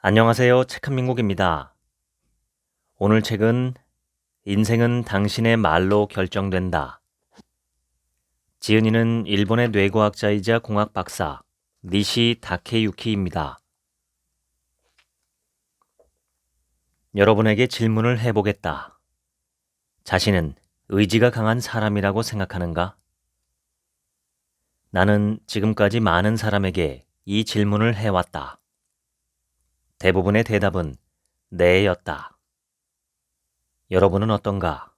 안녕하세요. 책 한민국입니다. 오늘 책은 인생은 당신의 말로 결정된다. 지은이는 일본의 뇌과학자이자 공학 박사 니시 다케유키입니다. 여러분에게 질문을 해보겠다. 자신은 의지가 강한 사람이라고 생각하는가? 나는 지금까지 많은 사람에게 이 질문을 해왔다. 대부분의 대답은 네였다. 여러분은 어떤가?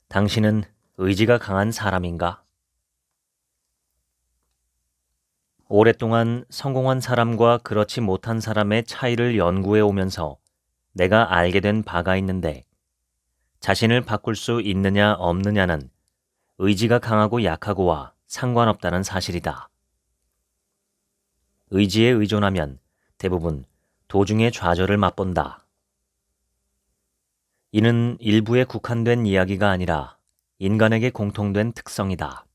당신은 의지가 강한 사람인가? 오랫동안 성공한 사람과 그렇지 못한 사람의 차이를 연구해 오면서 내가 알게 된 바가 있는데 자신을 바꿀 수 있느냐 없느냐는 의지가 강하고 약하고와 상관없다는 사실이다. 의지에 의존하면 대부분 도중에 좌절을 맛본다. 이는 일부에 국한된 이야기가 아니라 인간에게 공통된 특성이다.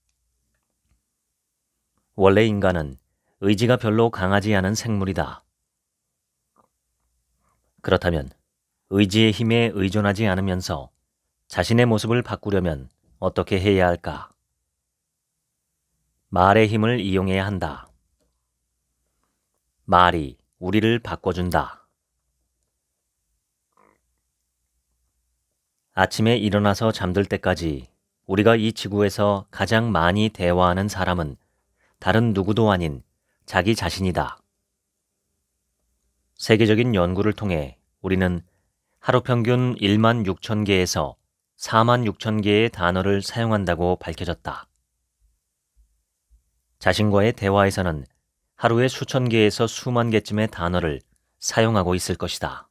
원래 인간은 의지가 별로 강하지 않은 생물이다. 그렇다면 의지의 힘에 의존하지 않으면서 자신의 모습을 바꾸려면 어떻게 해야 할까? 말의 힘을 이용해야 한다. 말이 우리를 바꿔준다. 아침에 일어나서 잠들 때까지 우리가 이 지구에서 가장 많이 대화하는 사람은 다른 누구도 아닌 자기 자신이다. 세계적인 연구를 통해 우리는 하루 평균 1만 6천 개에서 4만 6천 개의 단어를 사용한다고 밝혀졌다. 자신과의 대화에서는 하루에 수천 개에서 수만 개쯤의 단어를 사용하고 있을 것이다.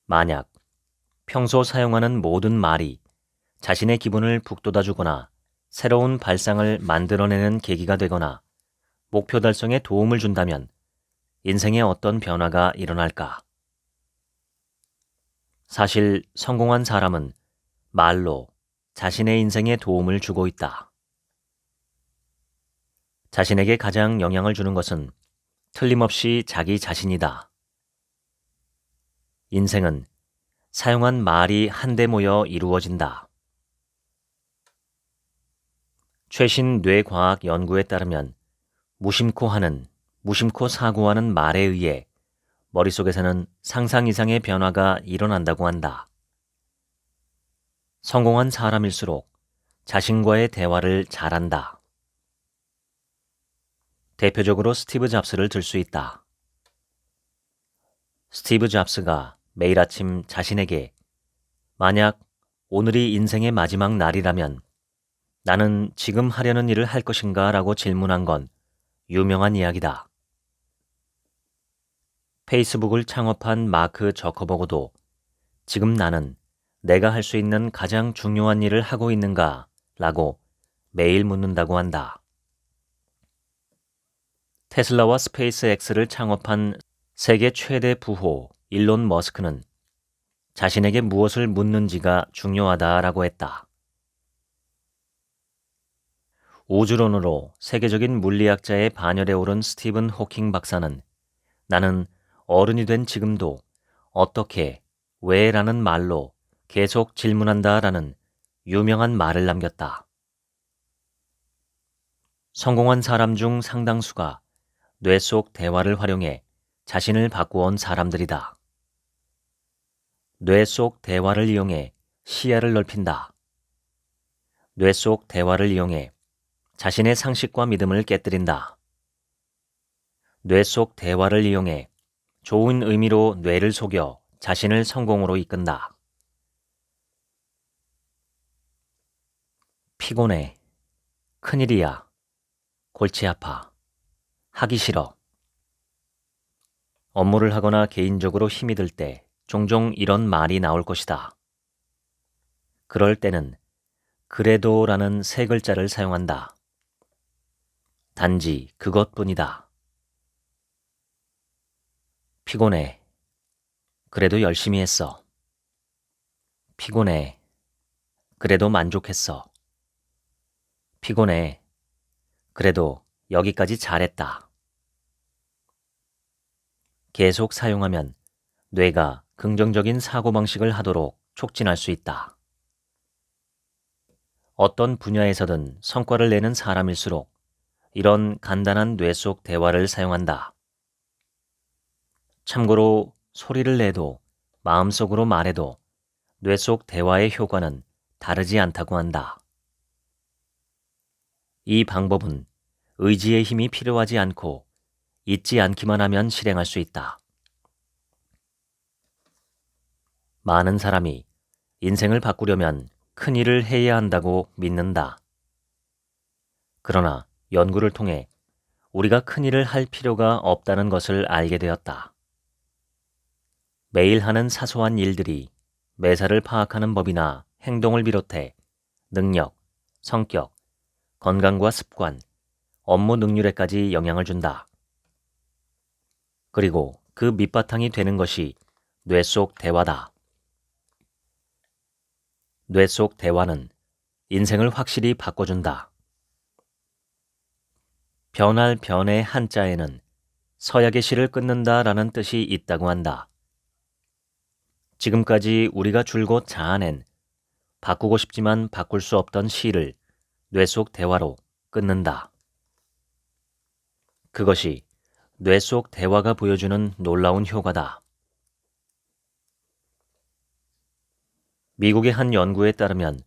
만약 평소 사용하는 모든 말이 자신의 기분을 북돋아주거나 새로운 발상을 만들어내는 계기가 되거나 목표 달성에 도움을 준다면 인생에 어떤 변화가 일어날까? 사실 성공한 사람은 말로 자신의 인생에 도움을 주고 있다. 자신에게 가장 영향을 주는 것은 틀림없이 자기 자신이다. 인생은 사용한 말이 한데 모여 이루어진다. 최신 뇌과학 연구에 따르면 무심코 사고하는 말에 의해 머릿속에서는 상상 이상의 변화가 일어난다고 한다. 성공한 사람일수록 자신과의 대화를 잘한다. 대표적으로 스티브 잡스를 들 수 있다. 스티브 잡스가 매일 아침 자신에게 만약 오늘이 인생의 마지막 날이라면 나는 지금 하려는 일을 할 것인가 라고 질문한 건 유명한 이야기다. 페이스북을 창업한 마크 저커버그도 지금 나는 내가 할 수 있는 가장 중요한 일을 하고 있는가 라고 매일 묻는다고 한다. 테슬라와 스페이스X를 창업한 세계 최대 부호 일론 머스크는 자신에게 무엇을 묻는지가 중요하다라고 했다. 우주론으로 세계적인 물리학자의 반열에 오른 스티븐 호킹 박사는 나는 어른이 된 지금도 어떻게, 왜 라는 말로 계속 질문한다 라는 유명한 말을 남겼다. 성공한 사람 중 상당수가 뇌 속 대화를 활용해 자신을 바꾸어온 사람들이다. 뇌 속 대화를 이용해 시야를 넓힌다. 뇌 속 대화를 이용해 자신의 상식과 믿음을 깨뜨린다. 뇌 속 대화를 이용해 좋은 의미로 뇌를 속여 자신을 성공으로 이끈다. 피곤해. 큰일이야. 골치 아파. 하기 싫어. 업무를 하거나 개인적으로 힘이 들 때 종종 이런 말이 나올 것이다. 그럴 때는 그래도 라는 세 글자를 사용한다. 단지 그것뿐이다. 피곤해. 그래도 열심히 했어. 피곤해. 그래도 만족했어. 피곤해. 그래도 여기까지 잘했다. 계속 사용하면 뇌가 긍정적인 사고방식을 하도록 촉진할 수 있다. 어떤 분야에서든 성과를 내는 사람일수록 이런 간단한 뇌 속 대화를 사용한다. 참고로 소리를 내도 마음속으로 말해도 뇌 속 대화의 효과는 다르지 않다고 한다. 이 방법은 의지의 힘이 필요하지 않고 잊지 않기만 하면 실행할 수 있다. 많은 사람이 인생을 바꾸려면 큰 일을 해야 한다고 믿는다. 그러나 연구를 통해 우리가 큰 일을 할 필요가 없다는 것을 알게 되었다. 매일 하는 사소한 일들이 매사를 파악하는 법이나 행동을 비롯해 능력, 성격, 건강과 습관, 업무 능률에까지 영향을 준다. 그리고 그 밑바탕이 되는 것이 뇌 속 대화다. 뇌 속 대화는 인생을 확실히 바꿔준다. 변할 변의 한자에는 서약의 실을 끊는다라는 뜻이 있다고 한다. 지금까지 우리가 줄곧 자아낸 바꾸고 싶지만 바꿀 수 없던 시를 뇌 속 대화로 끊는다. 그것이 뇌 속 대화가 보여주는 놀라운 효과다. 미국의 한 연구에 따르면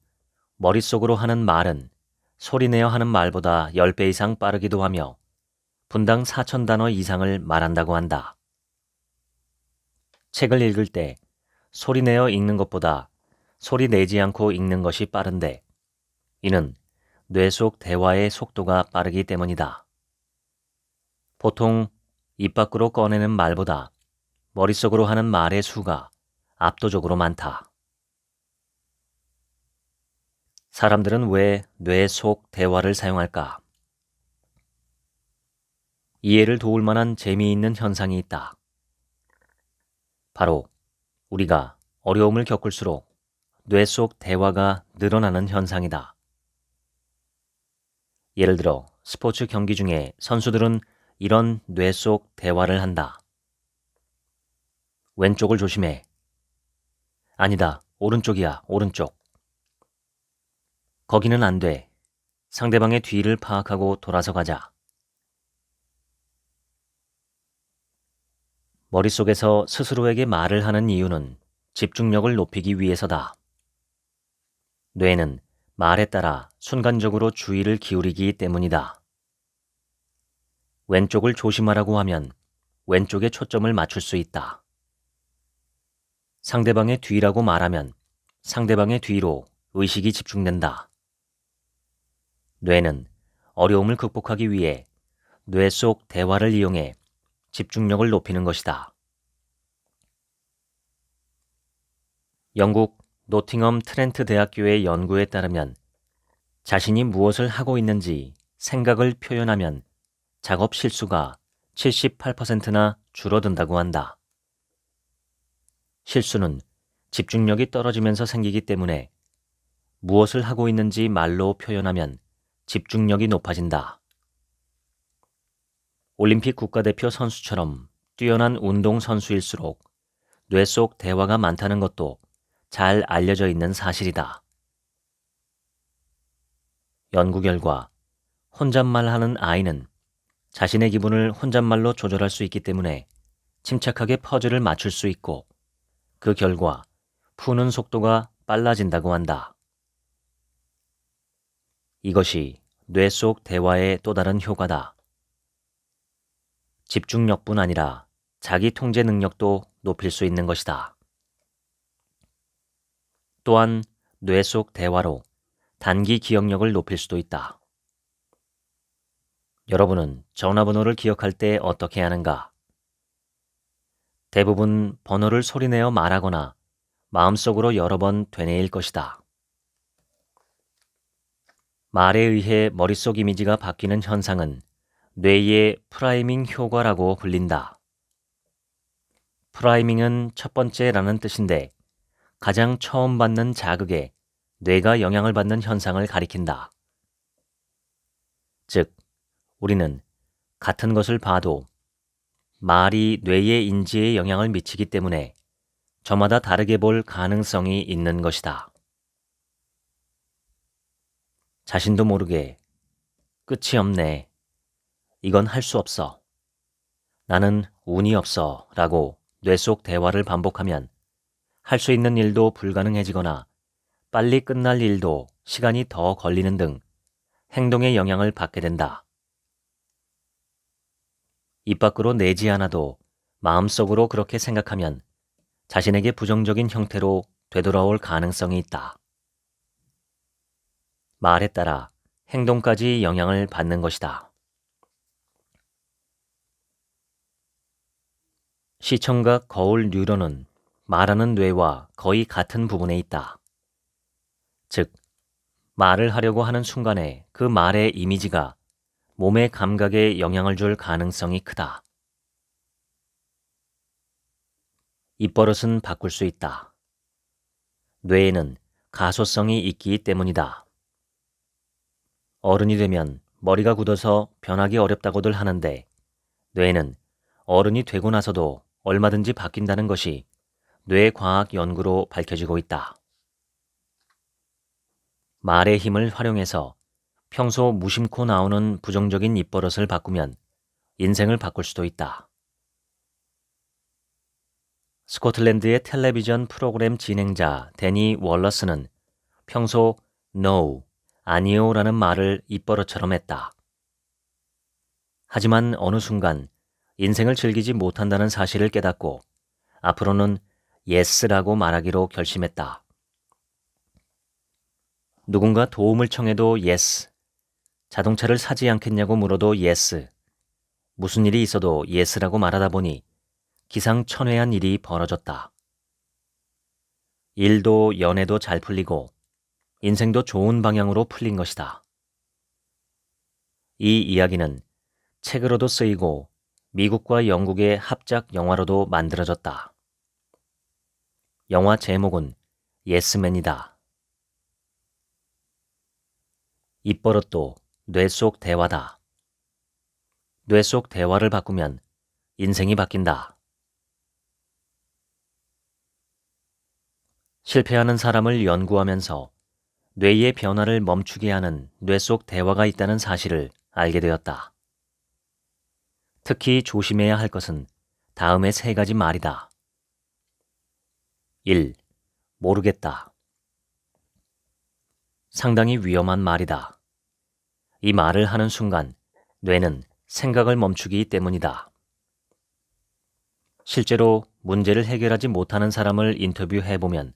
머릿속으로 하는 말은 소리내어 하는 말보다 10배 이상 빠르기도 하며 분당 4,000단어 이상을 말한다고 한다. 책을 읽을 때 소리내어 읽는 것보다 소리 내지 않고 읽는 것이 빠른데 이는 뇌 속 대화의 속도가 빠르기 때문이다. 보통 입 밖으로 꺼내는 말보다 머릿속으로 하는 말의 수가 압도적으로 많다. 사람들은 왜 뇌 속 대화를 사용할까? 이해를 도울 만한 재미있는 현상이 있다. 바로 우리가 어려움을 겪을수록 뇌 속 대화가 늘어나는 현상이다. 예를 들어 스포츠 경기 중에 선수들은 이런 뇌 속 대화를 한다. 왼쪽을 조심해. 아니다, 오른쪽이야, 오른쪽. 거기는 안 돼. 상대방의 뒤를 파악하고 돌아서 가자. 머릿속에서 스스로에게 말을 하는 이유는 집중력을 높이기 위해서다. 뇌는 말에 따라 순간적으로 주의를 기울이기 때문이다. 왼쪽을 조심하라고 하면 왼쪽에 초점을 맞출 수 있다. 상대방의 뒤라고 말하면 상대방의 뒤로 의식이 집중된다. 뇌는 어려움을 극복하기 위해 뇌 속 대화를 이용해 집중력을 높이는 것이다. 영국 노팅엄 트렌트 대학교의 연구에 따르면 자신이 무엇을 하고 있는지 생각을 표현하면 작업 실수가 78%나 줄어든다고 한다. 실수는 집중력이 떨어지면서 생기기 때문에 무엇을 하고 있는지 말로 표현하면 집중력이 높아진다. 올림픽 국가대표 선수처럼 뛰어난 운동선수일수록 뇌 속 대화가 많다는 것도 잘 알려져 있는 사실이다. 연구 결과 혼잣말하는 아이는 자신의 기분을 혼잣말로 조절할 수 있기 때문에 침착하게 퍼즐을 맞출 수 있고 그 결과 푸는 속도가 빨라진다고 한다. 이것이 뇌 속 대화의 또 다른 효과다. 집중력뿐 아니라 자기 통제 능력도 높일 수 있는 것이다. 또한 뇌 속 대화로 단기 기억력을 높일 수도 있다. 여러분은 전화번호를 기억할 때 어떻게 하는가? 대부분 번호를 소리내어 말하거나 마음속으로 여러 번 되뇌일 것이다. 말에 의해 머릿속 이미지가 바뀌는 현상은 뇌의 프라이밍 효과라고 불린다. 프라이밍은 첫 번째라는 뜻인데 가장 처음 받는 자극에 뇌가 영향을 받는 현상을 가리킨다. 즉, 우리는 같은 것을 봐도 말이 뇌의 인지에 영향을 미치기 때문에 저마다 다르게 볼 가능성이 있는 것이다. 자신도 모르게 끝이 없네. 이건 할 수 없어. 나는 운이 없어. 라고 뇌 속 대화를 반복하면 할 수 있는 일도 불가능해지거나 빨리 끝날 일도 시간이 더 걸리는 등 행동에 영향을 받게 된다. 입 밖으로 내지 않아도 마음속으로 그렇게 생각하면 자신에게 부정적인 형태로 되돌아올 가능성이 있다. 말에 따라 행동까지 영향을 받는 것이다. 시청각 거울 뉴런은 말하는 뇌와 거의 같은 부분에 있다. 즉, 말을 하려고 하는 순간에 그 말의 이미지가 몸의 감각에 영향을 줄 가능성이 크다. 입버릇은 바꿀 수 있다. 뇌에는 가소성이 있기 때문이다. 어른이 되면 머리가 굳어서 변하기 어렵다고들 하는데 뇌는 어른이 되고 나서도 얼마든지 바뀐다는 것이 뇌과학 연구로 밝혀지고 있다. 말의 힘을 활용해서 평소 무심코 나오는 부정적인 입버릇을 바꾸면 인생을 바꿀 수도 있다. 스코틀랜드의 텔레비전 프로그램 진행자 데니 월러스는 평소 No, 아니요라는 말을 입버릇처럼 했다. 하지만 어느 순간 인생을 즐기지 못한다는 사실을 깨닫고 앞으로는 Yes라고 말하기로 결심했다. 누군가 도움을 청해도 Yes, 자동차를 사지 않겠냐고 물어도 Yes, 무슨 일이 있어도 Yes라고 말하다 보니 기상천외한 일이 벌어졌다. 일도 연애도 잘 풀리고 인생도 좋은 방향으로 풀린 것이다. 이 이야기는 책으로도 쓰이고 미국과 영국의 합작 영화로도 만들어졌다. 영화 제목은 예스맨이다. 입버릇도 뇌 속 대화다. 뇌 속 대화를 바꾸면 인생이 바뀐다. 실패하는 사람을 연구하면서 뇌의 변화를 멈추게 하는 뇌 속 대화가 있다는 사실을 알게 되었다. 특히 조심해야 할 것은 다음의 세 가지 말이다. 1. 모르겠다. 상당히 위험한 말이다. 이 말을 하는 순간 뇌는 생각을 멈추기 때문이다. 실제로 문제를 해결하지 못하는 사람을 인터뷰해보면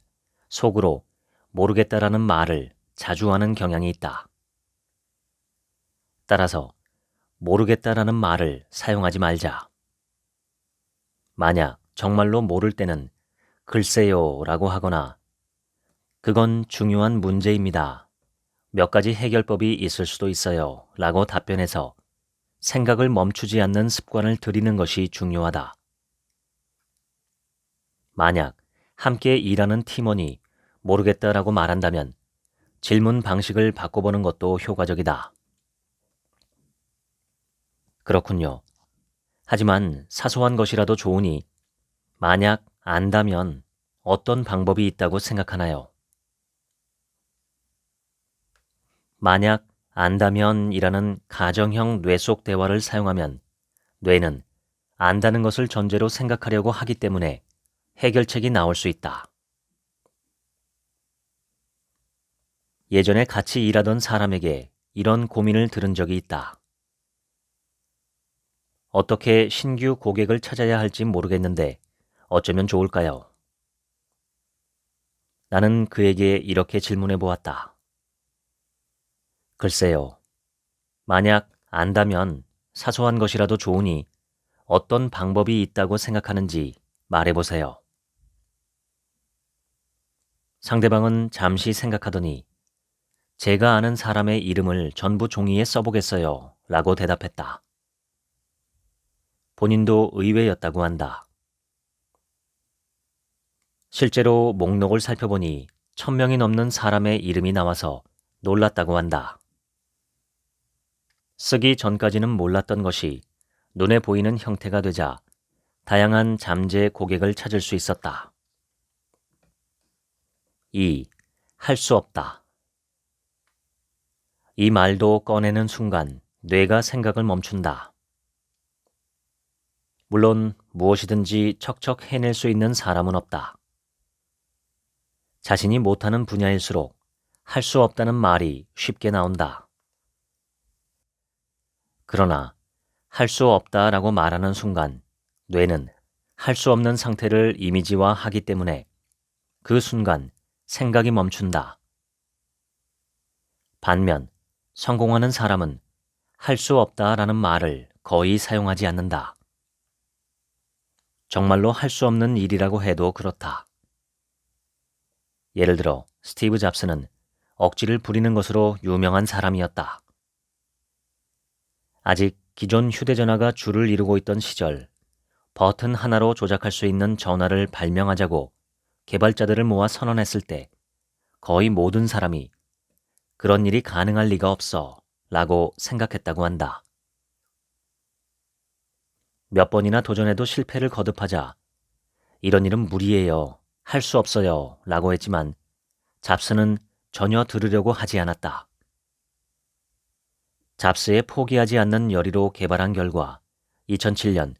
속으로 모르겠다라는 말을 자주 하는 경향이 있다. 따라서 모르겠다라는 말을 사용하지 말자. 만약 정말로 모를 때는 글쎄요 라고 하거나 그건 중요한 문제입니다. 몇 가지 해결법이 있을 수도 있어요 라고 답변해서 생각을 멈추지 않는 습관을 들이는 것이 중요하다. 만약 함께 일하는 팀원이 모르겠다라고 말한다면 질문 방식을 바꿔보는 것도 효과적이다. 그렇군요. 하지만 사소한 것이라도 좋으니 만약 안다면 어떤 방법이 있다고 생각하나요? 만약 안다면이라는 가정형 뇌 속 대화를 사용하면 뇌는 안다는 것을 전제로 생각하려고 하기 때문에 해결책이 나올 수 있다. 예전에 같이 일하던 사람에게 이런 고민을 들은 적이 있다. 어떻게 신규 고객을 찾아야 할지 모르겠는데 어쩌면 좋을까요? 나는 그에게 이렇게 질문해 보았다. 글쎄요. 만약 안다면 사소한 것이라도 좋으니 어떤 방법이 있다고 생각하는지 말해보세요. 상대방은 잠시 생각하더니 제가 아는 사람의 이름을 전부 종이에 써보겠어요 라고 대답했다. 본인도 의외였다고 한다. 실제로 목록을 살펴보니 1000명이 넘는 사람의 이름이 나와서 놀랐다고 한다. 쓰기 전까지는 몰랐던 것이 눈에 보이는 형태가 되자 다양한 잠재 고객을 찾을 수 있었다. 2. 할 수 없다. 이 말도 꺼내는 순간 뇌가 생각을 멈춘다. 물론 무엇이든지 척척 해낼 수 있는 사람은 없다. 자신이 못하는 분야일수록 할 수 없다는 말이 쉽게 나온다. 그러나 할 수 없다라고 말하는 순간 뇌는 할 수 없는 상태를 이미지화하기 때문에 그 순간 생각이 멈춘다. 반면 성공하는 사람은 할 수 없다라는 말을 거의 사용하지 않는다. 정말로 할 수 없는 일이라고 해도 그렇다. 예를 들어 스티브 잡스는 억지를 부리는 것으로 유명한 사람이었다. 아직 기존 휴대전화가 줄을 이루고 있던 시절, 버튼 하나로 조작할 수 있는 전화를 발명하자고 개발자들을 모아 선언했을 때 거의 모든 사람이 그런 일이 가능할 리가 없어 라고 생각했다고 한다. 몇 번이나 도전해도 실패를 거듭하자 이런 일은 무리예요, 할 수 없어요 라고 했지만 잡스는 전혀 들으려고 하지 않았다. 잡스의 포기하지 않는 열의로 개발한 결과 2007년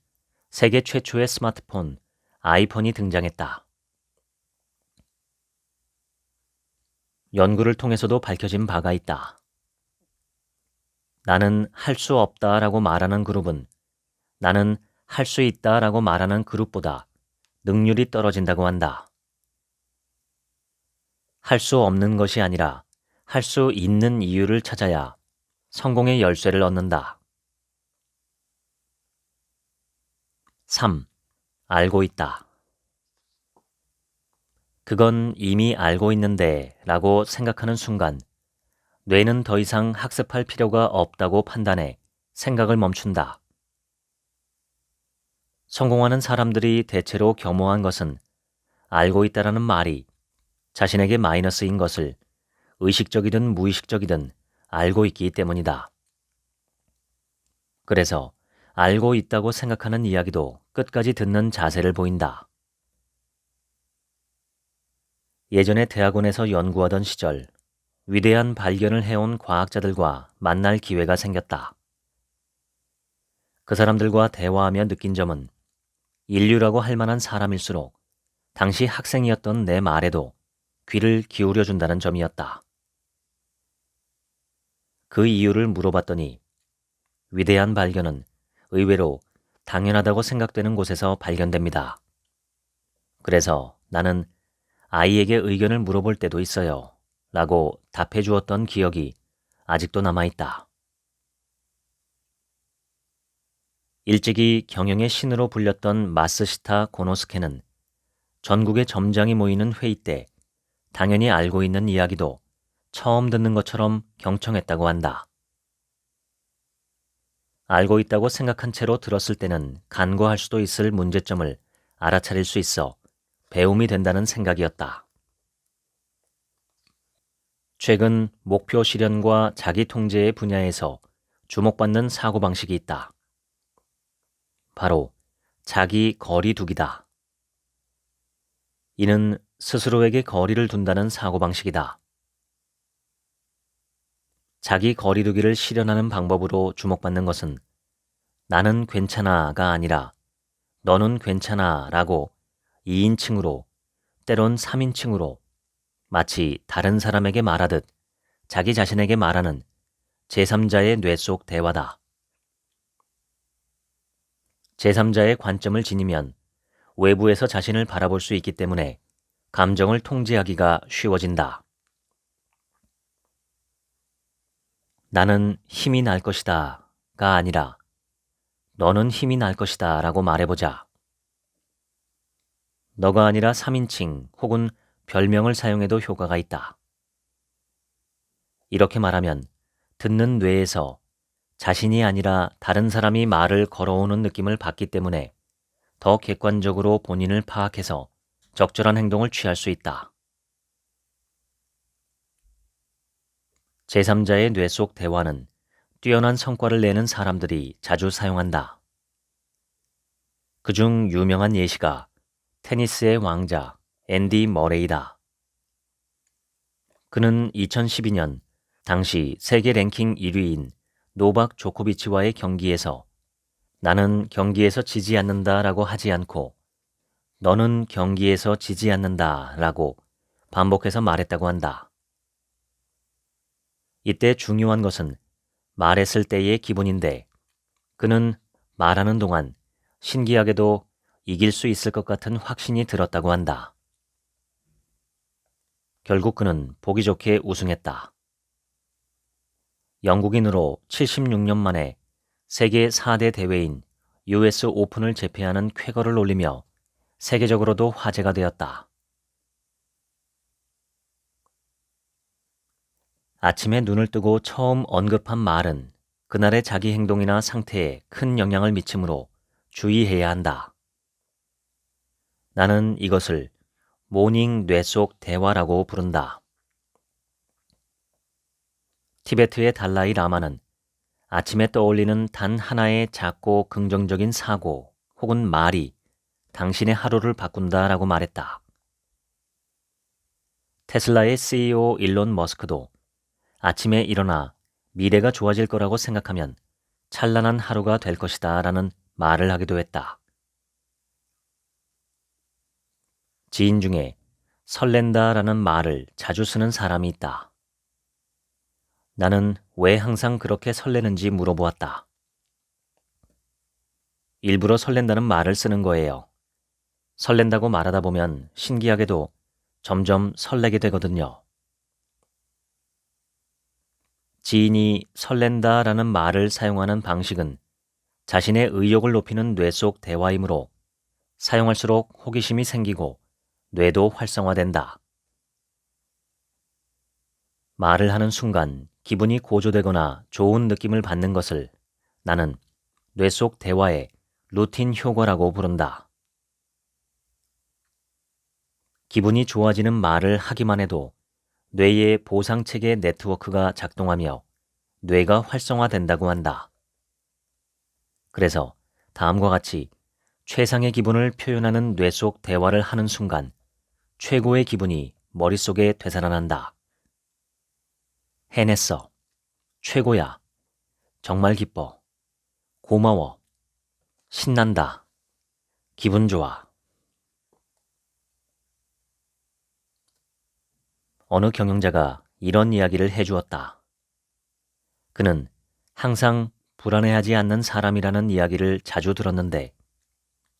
세계 최초의 스마트폰 아이폰이 등장했다. 연구를 통해서도 밝혀진 바가 있다. 나는 할 수 없다라고 말하는 그룹은 나는 할 수 있다라고 말하는 그룹보다 능률이 떨어진다고 한다. 할 수 없는 것이 아니라 할 수 있는 이유를 찾아야 성공의 열쇠를 얻는다. 3. 알고 있다. 그건 이미 알고 있는데 라고 생각하는 순간 뇌는 더 이상 학습할 필요가 없다고 판단해 생각을 멈춘다. 성공하는 사람들이 대체로 겸허한 것은 알고 있다라는 말이 자신에게 마이너스인 것을 의식적이든 무의식적이든 알고 있기 때문이다. 그래서 알고 있다고 생각하는 이야기도 끝까지 듣는 자세를 보인다. 예전에 대학원에서 연구하던 시절 위대한 발견을 해온 과학자들과 만날 기회가 생겼다. 그 사람들과 대화하며 느낀 점은 인류라고 할 만한 사람일수록 당시 학생이었던 내 말에도 귀를 기울여준다는 점이었다. 그 이유를 물어봤더니 위대한 발견은 의외로 당연하다고 생각되는 곳에서 발견됩니다. 그래서 나는 아이에게 의견을 물어볼 때도 있어요. 라고 답해 주었던 기억이 아직도 남아있다. 일찍이 경영의 신으로 불렸던 마스시타 고노스케는 전국의 점장이 모이는 회의 때 당연히 알고 있는 이야기도 처음 듣는 것처럼 경청했다고 한다. 알고 있다고 생각한 채로 들었을 때는 간과할 수도 있을 문제점을 알아차릴 수 있어 배움이 된다는 생각이었다. 최근 목표 실현과 자기 통제의 분야에서 주목받는 사고방식이 있다. 바로 자기 거리 두기다. 이는 스스로에게 거리를 둔다는 사고방식이다. 자기 거리 두기를 실현하는 방법으로 주목받는 것은 나는 괜찮아가 아니라 너는 괜찮아 라고 2인칭으로 때론 3인칭으로 마치 다른 사람에게 말하듯 자기 자신에게 말하는 제3자의 뇌 속 대화다. 제3자의 관점을 지니면 외부에서 자신을 바라볼 수 있기 때문에 감정을 통제하기가 쉬워진다. 나는 힘이 날 것이다 가 아니라 너는 힘이 날 것이다 라고 말해보자. 너가 아니라 3인칭 혹은 별명을 사용해도 효과가 있다. 이렇게 말하면 듣는 뇌에서 자신이 아니라 다른 사람이 말을 걸어오는 느낌을 받기 때문에 더 객관적으로 본인을 파악해서 적절한 행동을 취할 수 있다. 제3자의 뇌 속 대화는 뛰어난 성과를 내는 사람들이 자주 사용한다. 그중 유명한 예시가 테니스의 왕자 앤디 머레이다. 그는 2012년 당시 세계 랭킹 1위인 노박 조코비치와의 경기에서 나는 경기에서 지지 않는다라고 하지 않고 너는 경기에서 지지 않는다라고 반복해서 말했다고 한다. 이때 중요한 것은 말했을 때의 기분인데 그는 말하는 동안 신기하게도 이길 수 있을 것 같은 확신이 들었다고 한다. 결국 그는 보기 좋게 우승했다. 영국인으로 76년 만에 세계 4대 대회인 US 오픈을 제패하는 쾌거를 올리며 세계적으로도 화제가 되었다. 아침에 눈을 뜨고 처음 언급한 말은 그날의 자기 행동이나 상태에 큰 영향을 미치므로 주의해야 한다. 나는 이것을 모닝 뇌 속 대화라고 부른다. 티베트의 달라이 라마는 아침에 떠올리는 단 하나의 작고 긍정적인 사고 혹은 말이 당신의 하루를 바꾼다라고 말했다. 테슬라의 CEO 일론 머스크도 아침에 일어나 미래가 좋아질 거라고 생각하면 찬란한 하루가 될 것이다 라는 말을 하기도 했다. 지인 중에 설렌다 라는 말을 자주 쓰는 사람이 있다. 나는 왜 항상 그렇게 설레는지 물어보았다. 일부러 설렌다는 말을 쓰는 거예요. 설렌다고 말하다 보면 신기하게도 점점 설레게 되거든요. 지인이 설렌다라는 말을 사용하는 방식은 자신의 의욕을 높이는 뇌 속 대화이므로 사용할수록 호기심이 생기고 뇌도 활성화된다. 말을 하는 순간 기분이 고조되거나 좋은 느낌을 받는 것을 나는 뇌 속 대화의 루틴 효과라고 부른다. 기분이 좋아지는 말을 하기만 해도 뇌의 보상체계 네트워크가 작동하며 뇌가 활성화된다고 한다. 그래서 다음과 같이 최상의 기분을 표현하는 뇌 속 대화를 하는 순간 최고의 기분이 머릿속에 되살아난다. 해냈어. 최고야. 정말 기뻐. 고마워. 신난다. 기분 좋아. 어느 경영자가 이런 이야기를 해주었다. 그는 항상 불안해하지 않는 사람이라는 이야기를 자주 들었는데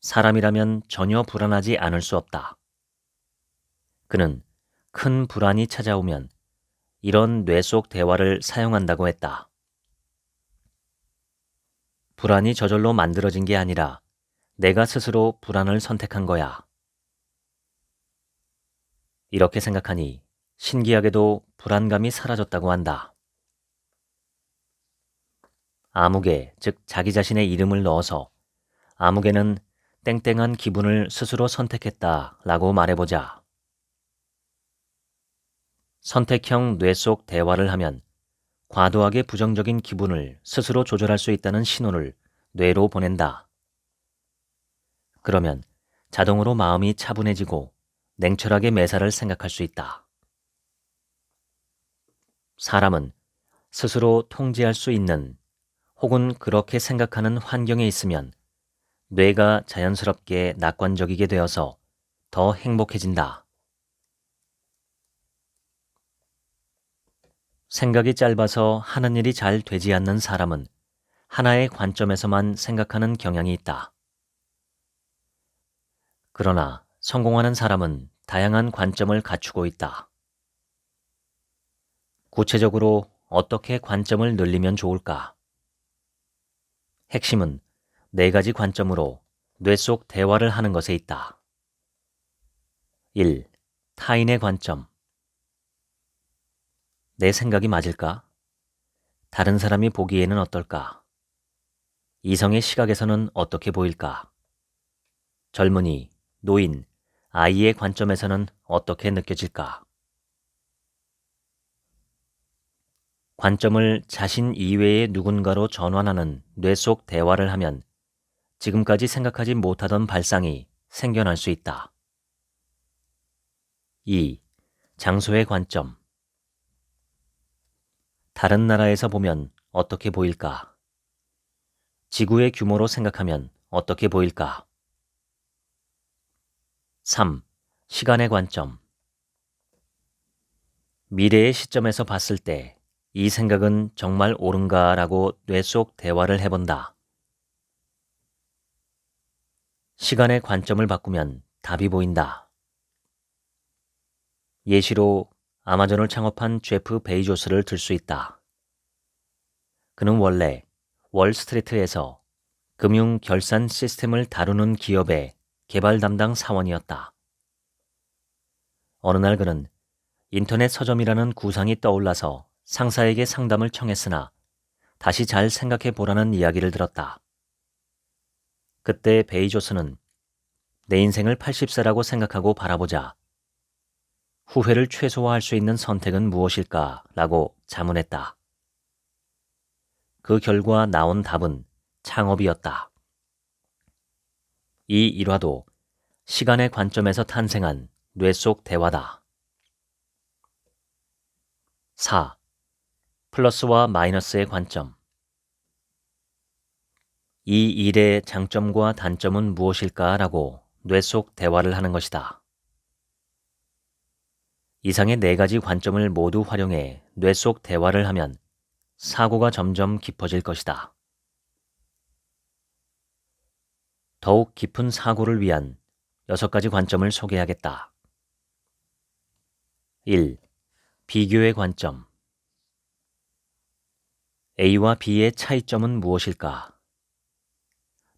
사람이라면 전혀 불안하지 않을 수 없다. 그는 큰 불안이 찾아오면 이런 뇌 속 대화를 사용한다고 했다. 불안이 저절로 만들어진 게 아니라 내가 스스로 불안을 선택한 거야. 이렇게 생각하니 신기하게도 불안감이 사라졌다고 한다. 아무개, 즉 자기 자신의 이름을 넣어서 아무개는 땡땡한 기분을 스스로 선택했다 라고 말해보자. 선택형 뇌 속 대화를 하면 과도하게 부정적인 기분을 스스로 조절할 수 있다는 신호를 뇌로 보낸다. 그러면 자동으로 마음이 차분해지고 냉철하게 매사를 생각할 수 있다. 사람은 스스로 통제할 수 있는 혹은 그렇게 생각하는 환경에 있으면 뇌가 자연스럽게 낙관적이게 되어서 더 행복해진다. 생각이 짧아서 하는 일이 잘 되지 않는 사람은 하나의 관점에서만 생각하는 경향이 있다. 그러나 성공하는 사람은 다양한 관점을 갖추고 있다. 구체적으로 어떻게 관점을 늘리면 좋을까? 핵심은 4가지 관점으로 뇌 속 대화를 하는 것에 있다. 1. 타인의 관점. 내 생각이 맞을까? 다른 사람이 보기에는 어떨까? 이성의 시각에서는 어떻게 보일까? 젊은이, 노인, 아이의 관점에서는 어떻게 느껴질까? 관점을 자신 이외의 누군가로 전환하는 뇌 속 대화를 하면 지금까지 생각하지 못하던 발상이 생겨날 수 있다. 2. 장소의 관점. 다른 나라에서 보면 어떻게 보일까? 지구의 규모로 생각하면 어떻게 보일까? 3. 시간의 관점. 미래의 시점에서 봤을 때 이 생각은 정말 옳은가라고 뇌 속 대화를 해본다. 시간의 관점을 바꾸면 답이 보인다. 예시로 아마존을 창업한 제프 베이조스를 들 수 있다. 그는 원래 월스트리트에서 금융 결산 시스템을 다루는 기업의 개발 담당 사원이었다. 어느 날 그는 인터넷 서점이라는 구상이 떠올라서 상사에게 상담을 청했으나 다시 잘 생각해 보라는 이야기를 들었다. 그때 베이조스는 내 인생을 80세라고 생각하고 바라보자. 후회를 최소화할 수 있는 선택은 무엇일까? 라고 자문했다. 그 결과 나온 답은 창업이었다. 이 일화도 시간의 관점에서 탄생한 뇌 속 대화다. 4. 플러스와 마이너스의 관점. 이 일의 장점과 단점은 무엇일까라고 뇌 속 대화를 하는 것이다. 이상의 4가지 관점을 모두 활용해 뇌 속 대화를 하면 사고가 점점 깊어질 것이다. 더욱 깊은 사고를 위한 6가지 관점을 소개하겠다. 1. 비교의 관점. A와 B의 차이점은 무엇일까?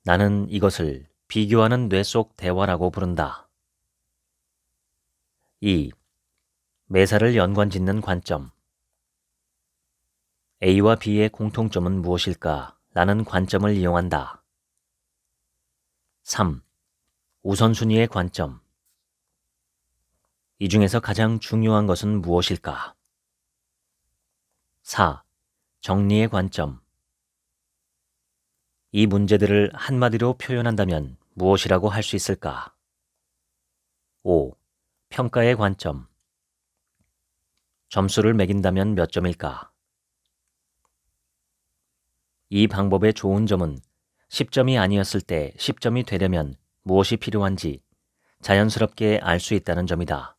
나는 이것을 비교하는 뇌 속 대화라고 부른다. 2. 매사를 연관짓는 관점. A와 B의 공통점은 무엇일까? 라는 관점을 이용한다. 3. 우선순위의 관점. 이 중에서 가장 중요한 것은 무엇일까? 4. 정리의 관점. 이 문제들을 한마디로 표현한다면 무엇이라고 할 수 있을까? 5. 평가의 관점. 점수를 매긴다면 몇 점일까? 이 방법의 좋은 점은 10점이 아니었을 때 10점이 되려면 무엇이 필요한지 자연스럽게 알 수 있다는 점이다.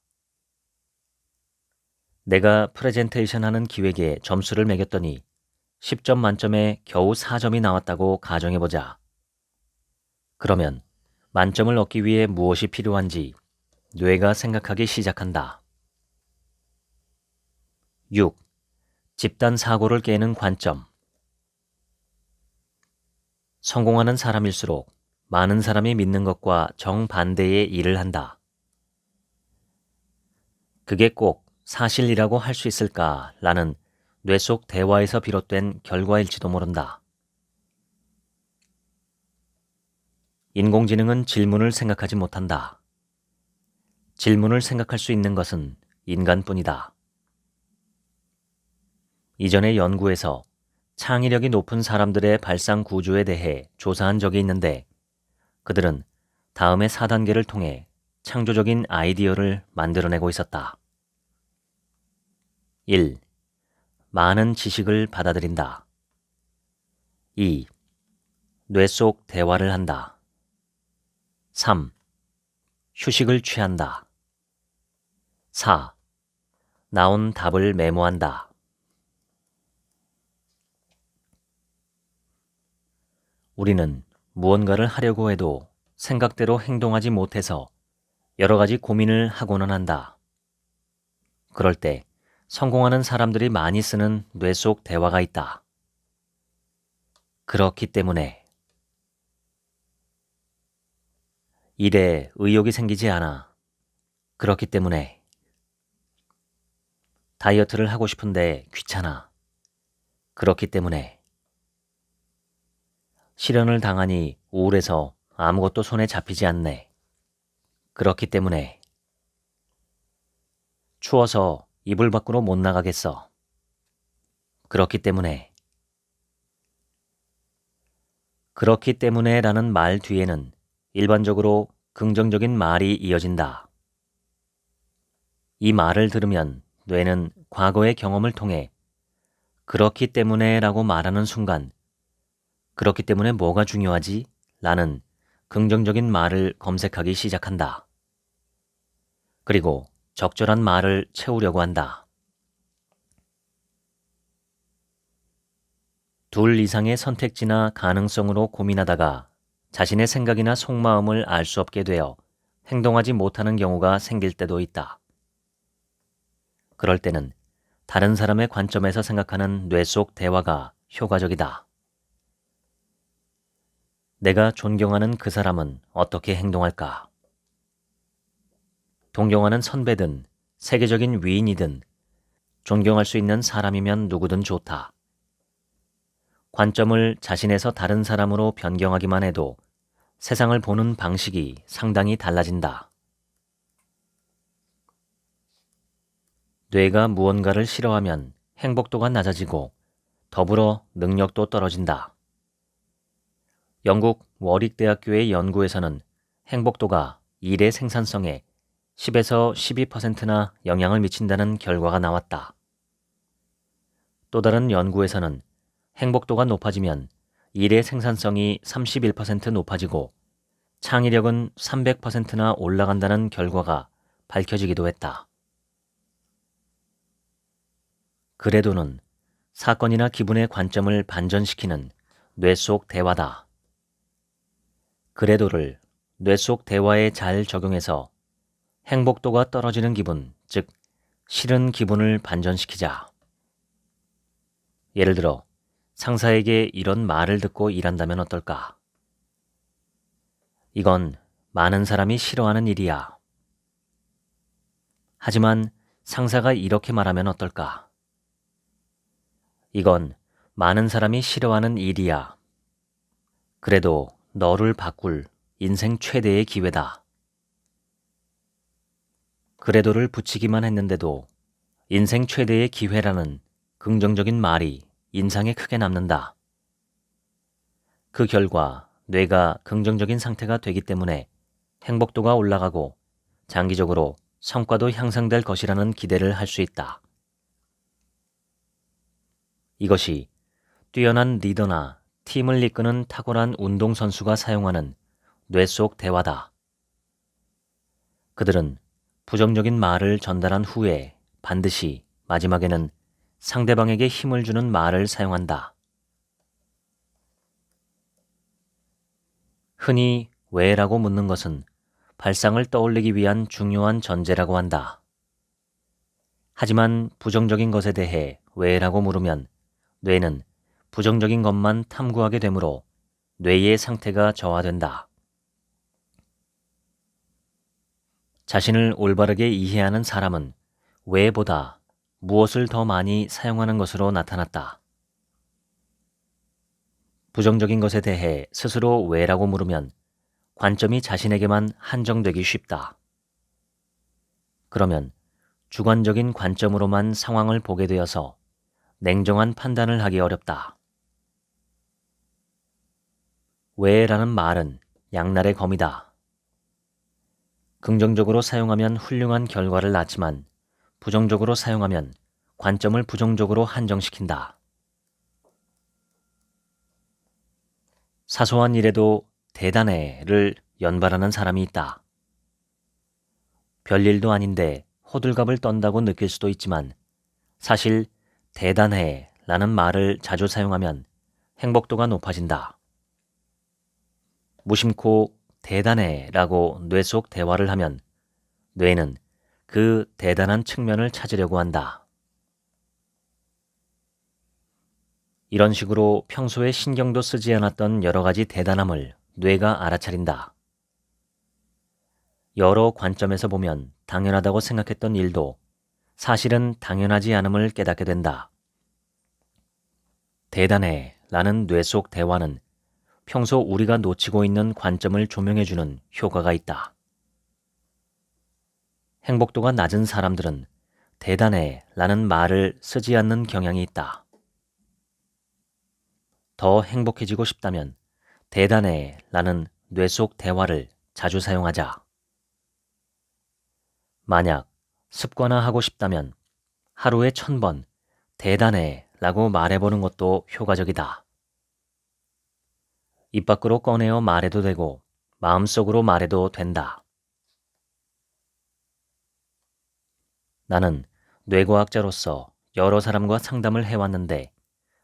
내가 프레젠테이션 하는 기획에 점수를 매겼더니 10점 만점에 겨우 4점이 나왔다고 가정해보자. 그러면 만점을 얻기 위해 무엇이 필요한지 뇌가 생각하기 시작한다. 6. 집단 사고를 깨는 관점. 성공하는 사람일수록 많은 사람이 믿는 것과 정반대의 일을 한다. 그게 꼭 사실이라고 할 수 있을까? 라는 뇌 속 대화에서 비롯된 결과일지도 모른다. 인공지능은 질문을 생각하지 못한다. 질문을 생각할 수 있는 것은 인간뿐이다. 이전의 연구에서 창의력이 높은 사람들의 발상 구조에 대해 조사한 적이 있는데 그들은 다음의 4단계를 통해 창조적인 아이디어를 만들어내고 있었다. 1. 많은 지식을 받아들인다. 2. 뇌 속 대화를 한다. 3. 휴식을 취한다. 4. 나온 답을 메모한다. 우리는 무언가를 하려고 해도 생각대로 행동하지 못해서 여러 가지 고민을 하고는 한다. 그럴 때 성공하는 사람들이 많이 쓰는 뇌 속 대화가 있다. 그렇기 때문에 일에 의욕이 생기지 않아. 그렇기 때문에 다이어트를 하고 싶은데 귀찮아. 그렇기 때문에 실현을 당하니 우울해서 아무것도 손에 잡히지 않네. 그렇기 때문에 추워서 이불 밖으로 못 나가겠어. 그렇기 때문에 그렇기 때문에 라는 말 뒤에는 일반적으로 긍정적인 말이 이어진다. 이 말을 들으면 뇌는 과거의 경험을 통해 그렇기 때문에 라고 말하는 순간 그렇기 때문에 뭐가 중요하지? 라는 긍정적인 말을 검색하기 시작한다. 그리고 적절한 말을 채우려고 한다. 둘 이상의 선택지나 가능성으로 고민하다가 자신의 생각이나 속마음을 알 수 없게 되어 행동하지 못하는 경우가 생길 때도 있다. 그럴 때는 다른 사람의 관점에서 생각하는 뇌 속 대화가 효과적이다. 내가 존경하는 그 사람은 어떻게 행동할까? 동경하는 선배든 세계적인 위인이든 존경할 수 있는 사람이면 누구든 좋다. 관점을 자신에서 다른 사람으로 변경하기만 해도 세상을 보는 방식이 상당히 달라진다. 뇌가 무언가를 싫어하면 행복도가 낮아지고 더불어 능력도 떨어진다. 영국 워릭대학교의 연구에서는 행복도가 일의 생산성에 10에서 12%나 영향을 미친다는 결과가 나왔다. 또 다른 연구에서는 행복도가 높아지면 일의 생산성이 31% 높아지고 창의력은 300%나 올라간다는 결과가 밝혀지기도 했다. 그래도는 사건이나 기분의 관점을 반전시키는 뇌 속 대화다. 그래도를 뇌 속 대화에 잘 적용해서 행복도가 떨어지는 기분, 즉 싫은 기분을 반전시키자. 예를 들어 상사에게 이런 말을 듣고 일한다면 어떨까? 이건 많은 사람이 싫어하는 일이야. 하지만 상사가 이렇게 말하면 어떨까? 이건 많은 사람이 싫어하는 일이야. 그래도 너를 바꿀 인생 최대의 기회다. 그래도를 붙이기만 했는데도 인생 최대의 기회라는 긍정적인 말이 인상에 크게 남는다. 그 결과 뇌가 긍정적인 상태가 되기 때문에 행복도가 올라가고 장기적으로 성과도 향상될 것이라는 기대를 할 수 있다. 이것이 뛰어난 리더나 팀을 이끄는 탁월한 운동선수가 사용하는 뇌 속 대화다. 그들은 부정적인 말을 전달한 후에 반드시 마지막에는 상대방에게 힘을 주는 말을 사용한다. 흔히 왜라고 묻는 것은 발상을 떠올리기 위한 중요한 전제라고 한다. 하지만 부정적인 것에 대해 왜라고 물으면 뇌는 부정적인 것만 탐구하게 되므로 뇌의 상태가 저하된다. 자신을 올바르게 이해하는 사람은 왜보다 무엇을 더 많이 사용하는 것으로 나타났다. 부정적인 것에 대해 스스로 왜라고 물으면 관점이 자신에게만 한정되기 쉽다. 그러면 주관적인 관점으로만 상황을 보게 되어서 냉정한 판단을 하기 어렵다. 왜라는 말은 양날의 검이다. 긍정적으로 사용하면 훌륭한 결과를 낳지만 부정적으로 사용하면 관점을 부정적으로 한정시킨다. 사소한 일에도 대단해를 연발하는 사람이 있다. 별일도 아닌데 호들갑을 떤다고 느낄 수도 있지만 사실 대단해 라는 말을 자주 사용하면 행복도가 높아진다. 무심코 대단해 라고 뇌 속 대화를 하면 뇌는 그 대단한 측면을 찾으려고 한다. 이런 식으로 평소에 신경도 쓰지 않았던 여러 가지 대단함을 뇌가 알아차린다. 여러 관점에서 보면 당연하다고 생각했던 일도 사실은 당연하지 않음을 깨닫게 된다. 대단해 라는 뇌 속 대화는 평소 우리가 놓치고 있는 관점을 조명해주는 효과가 있다. 행복도가 낮은 사람들은 대단해 라는 말을 쓰지 않는 경향이 있다. 더 행복해지고 싶다면 대단해 라는 뇌 속 대화를 자주 사용하자. 만약 습관화하고 싶다면 하루에 1000번 대단해 라고 말해보는 것도 효과적이다. 입 밖으로 꺼내어 말해도 되고 마음속으로 말해도 된다. 나는 뇌과학자로서 여러 사람과 상담을 해왔는데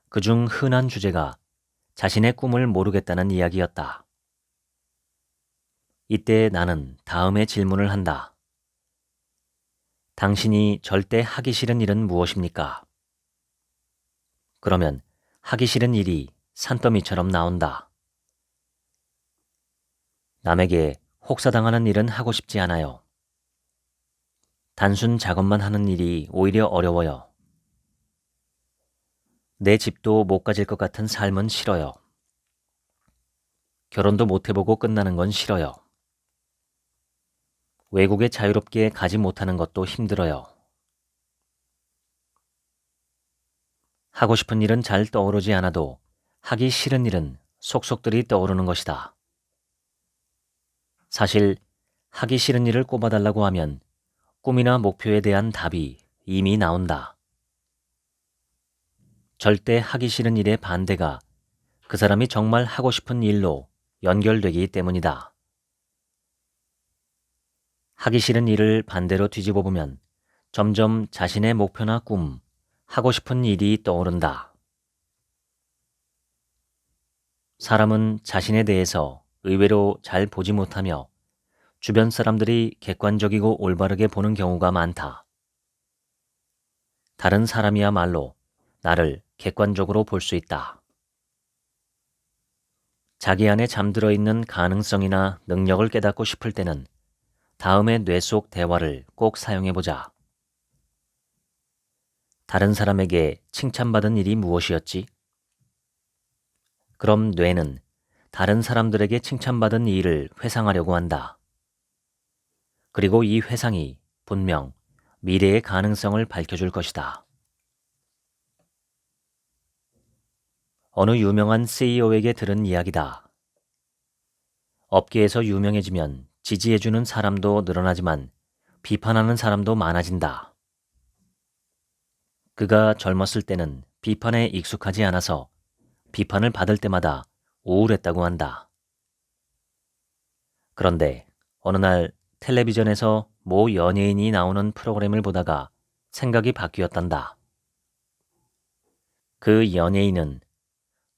그중 흔한 주제가 자신의 꿈을 모르겠다는 이야기였다. 이때 나는 다음의 질문을 한다. 당신이 절대 하기 싫은 일은 무엇입니까? 그러면 하기 싫은 일이 산더미처럼 나온다. 남에게 혹사당하는 일은 하고 싶지 않아요. 단순 작업만 하는 일이 오히려 어려워요. 내 집도 못 가질 것 같은 삶은 싫어요. 결혼도 못 해보고 끝나는 건 싫어요. 외국에 자유롭게 가지 못하는 것도 힘들어요. 하고 싶은 일은 잘 떠오르지 않아도 하기 싫은 일은 속속들이 떠오르는 것이다. 사실 하기 싫은 일을 꼽아달라고 하면 꿈이나 목표에 대한 답이 이미 나온다. 절대 하기 싫은 일의 반대가 그 사람이 정말 하고 싶은 일로 연결되기 때문이다. 하기 싫은 일을 반대로 뒤집어 보면 점점 자신의 목표나 꿈, 하고 싶은 일이 떠오른다. 사람은 자신에 대해서 의외로 잘 보지 못하며 주변 사람들이 객관적이고 올바르게 보는 경우가 많다. 다른 사람이야말로 나를 객관적으로 볼 수 있다. 자기 안에 잠들어 있는 가능성이나 능력을 깨닫고 싶을 때는 다음의 뇌 속 대화를 꼭 사용해보자. 다른 사람에게 칭찬받은 일이 무엇이었지? 그럼 뇌는 다른 사람들에게 칭찬받은 일을 회상하려고 한다. 그리고 이 회상이 분명 미래의 가능성을 밝혀줄 것이다. 어느 유명한 CEO에게 들은 이야기다. 업계에서 유명해지면 지지해주는 사람도 늘어나지만 비판하는 사람도 많아진다. 그가 젊었을 때는 비판에 익숙하지 않아서 비판을 받을 때마다 우울했다고 한다. 그런데 어느 날 텔레비전에서 모 연예인이 나오는 프로그램을 보다가 생각이 바뀌었단다. 그 연예인은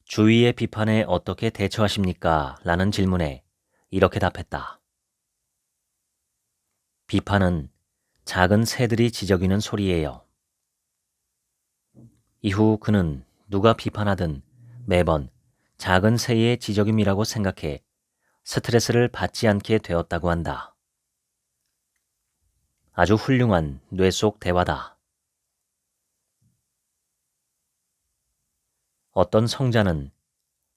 주위의 비판에 어떻게 대처하십니까? 라는 질문에 이렇게 답했다. 비판은 작은 새들이 지저귀는 소리예요. 이후 그는 누가 비판하든 매번 작은 새의 지저귀이라고 생각해 스트레스를 받지 않게 되었다고 한다. 아주 훌륭한 뇌 속 대화다. 어떤 성자는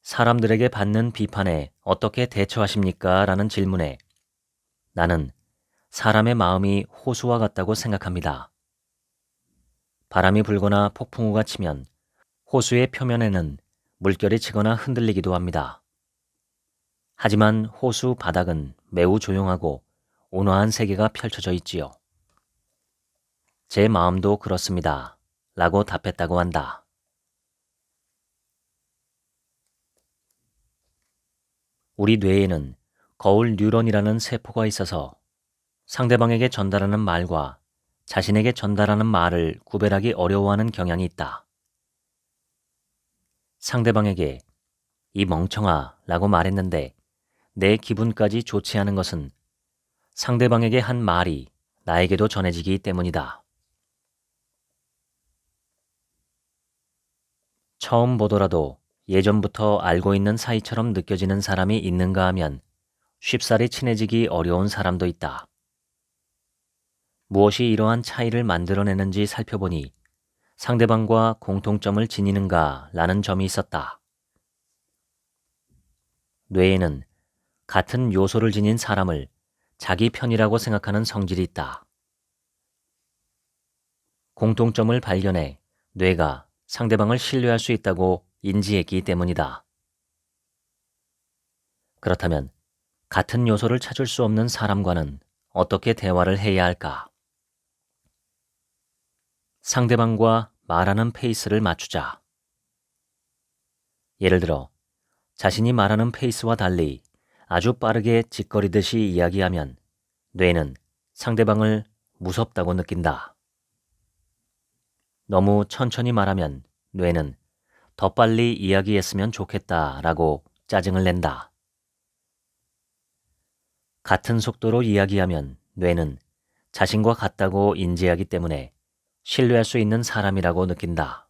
사람들에게 받는 비판에 어떻게 대처하십니까? 라는 질문에 나는 사람의 마음이 호수와 같다고 생각합니다. 바람이 불거나 폭풍우가 치면 호수의 표면에는 물결이 치거나 흔들리기도 합니다. 하지만 호수 바닥은 매우 조용하고 온화한 세계가 펼쳐져 있지요. 제 마음도 그렇습니다. 라고 답했다고 한다. 우리 뇌에는 거울 뉴런이라는 세포가 있어서 상대방에게 전달하는 말과 자신에게 전달하는 말을 구별하기 어려워하는 경향이 있다. 상대방에게 이 멍청아 라고 말했는데 내 기분까지 좋지 않은 것은 상대방에게 한 말이 나에게도 전해지기 때문이다. 처음 보더라도 예전부터 알고 있는 사이처럼 느껴지는 사람이 있는가 하면 쉽사리 친해지기 어려운 사람도 있다. 무엇이 이러한 차이를 만들어내는지 살펴보니 상대방과 공통점을 지니는가 라는 점이 있었다. 뇌에는 같은 요소를 지닌 사람을 자기 편이라고 생각하는 성질이 있다. 공통점을 발견해 뇌가 상대방을 신뢰할 수 있다고 인지했기 때문이다. 그렇다면 같은 요소를 찾을 수 없는 사람과는 어떻게 대화를 해야 할까? 상대방과 말하는 페이스를 맞추자. 예를 들어, 자신이 말하는 페이스와 달리 아주 빠르게 짓거리듯이 이야기하면 뇌는 상대방을 무섭다고 느낀다. 너무 천천히 말하면 뇌는 더 빨리 이야기했으면 좋겠다라고 짜증을 낸다. 같은 속도로 이야기하면 뇌는 자신과 같다고 인지하기 때문에 신뢰할 수 있는 사람이라고 느낀다.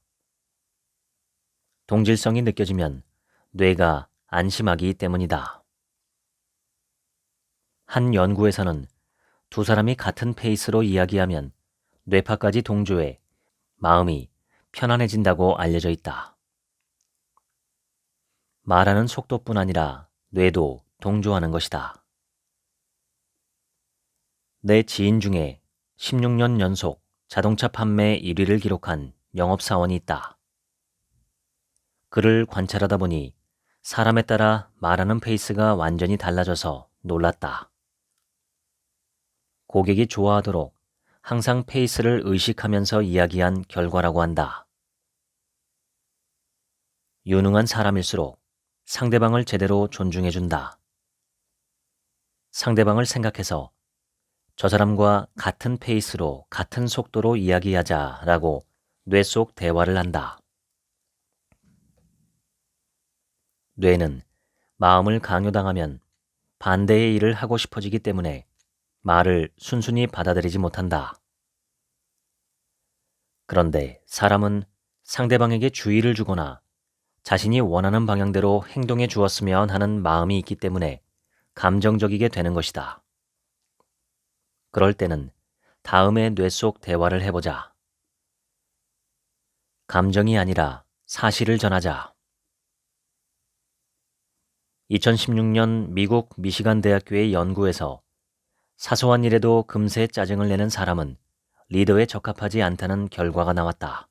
동질성이 느껴지면 뇌가 안심하기 때문이다. 한 연구에서는 두 사람이 같은 페이스로 이야기하면 뇌파까지 동조해 마음이 편안해진다고 알려져 있다. 말하는 속도뿐 아니라 뇌도 동조하는 것이다. 내 지인 중에 16년 연속 자동차 판매 1위를 기록한 영업사원이 있다. 그를 관찰하다 보니 사람에 따라 말하는 페이스가 완전히 달라져서 놀랐다. 고객이 좋아하도록 항상 페이스를 의식하면서 이야기한 결과라고 한다. 유능한 사람일수록 상대방을 제대로 존중해준다. 상대방을 생각해서 저 사람과 같은 페이스로 같은 속도로 이야기하자라고 뇌 속 대화를 한다. 뇌는 마음을 강요당하면 반대의 일을 하고 싶어지기 때문에 말을 순순히 받아들이지 못한다. 그런데 사람은 상대방에게 주의를 주거나 자신이 원하는 방향대로 행동해 주었으면 하는 마음이 있기 때문에 감정적이게 되는 것이다. 그럴 때는 다음에 뇌 속 대화를 해보자. 감정이 아니라 사실을 전하자. 2016년 미국 미시간 대학교의 연구에서 사소한 일에도 금세 짜증을 내는 사람은 리더에 적합하지 않다는 결과가 나왔다.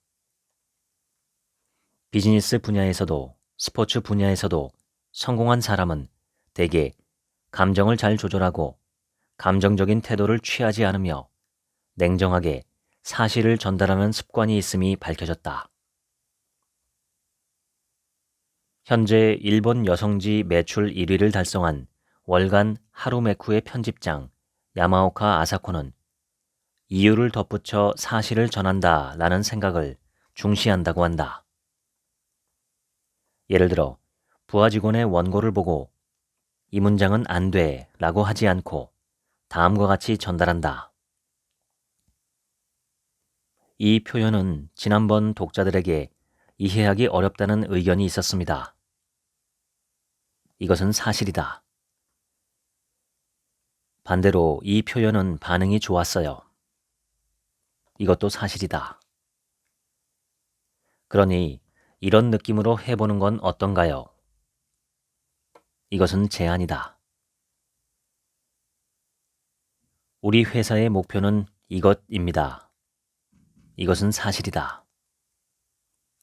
비즈니스 분야에서도 스포츠 분야에서도 성공한 사람은 대개 감정을 잘 조절하고 감정적인 태도를 취하지 않으며 냉정하게 사실을 전달하는 습관이 있음이 밝혀졌다. 현재 일본 여성지 매출 1위를 달성한 월간 하루메쿠의 편집장 야마오카 아사코는 이유를 덧붙여 사실을 전한다라는 생각을 중시한다고 한다. 예를 들어 부하 직원의 원고를 보고 이 문장은 안 돼 라고 하지 않고 다음과 같이 전달한다. 이 표현은 지난번 독자들에게 이해하기 어렵다는 의견이 있었습니다. 이것은 사실이다. 반대로 이 표현은 반응이 좋았어요. 이것도 사실이다. 그러니 이런 느낌으로 해보는 건 어떤가요? 이것은 제안이다. 우리 회사의 목표는 이것입니다. 이것은 사실이다.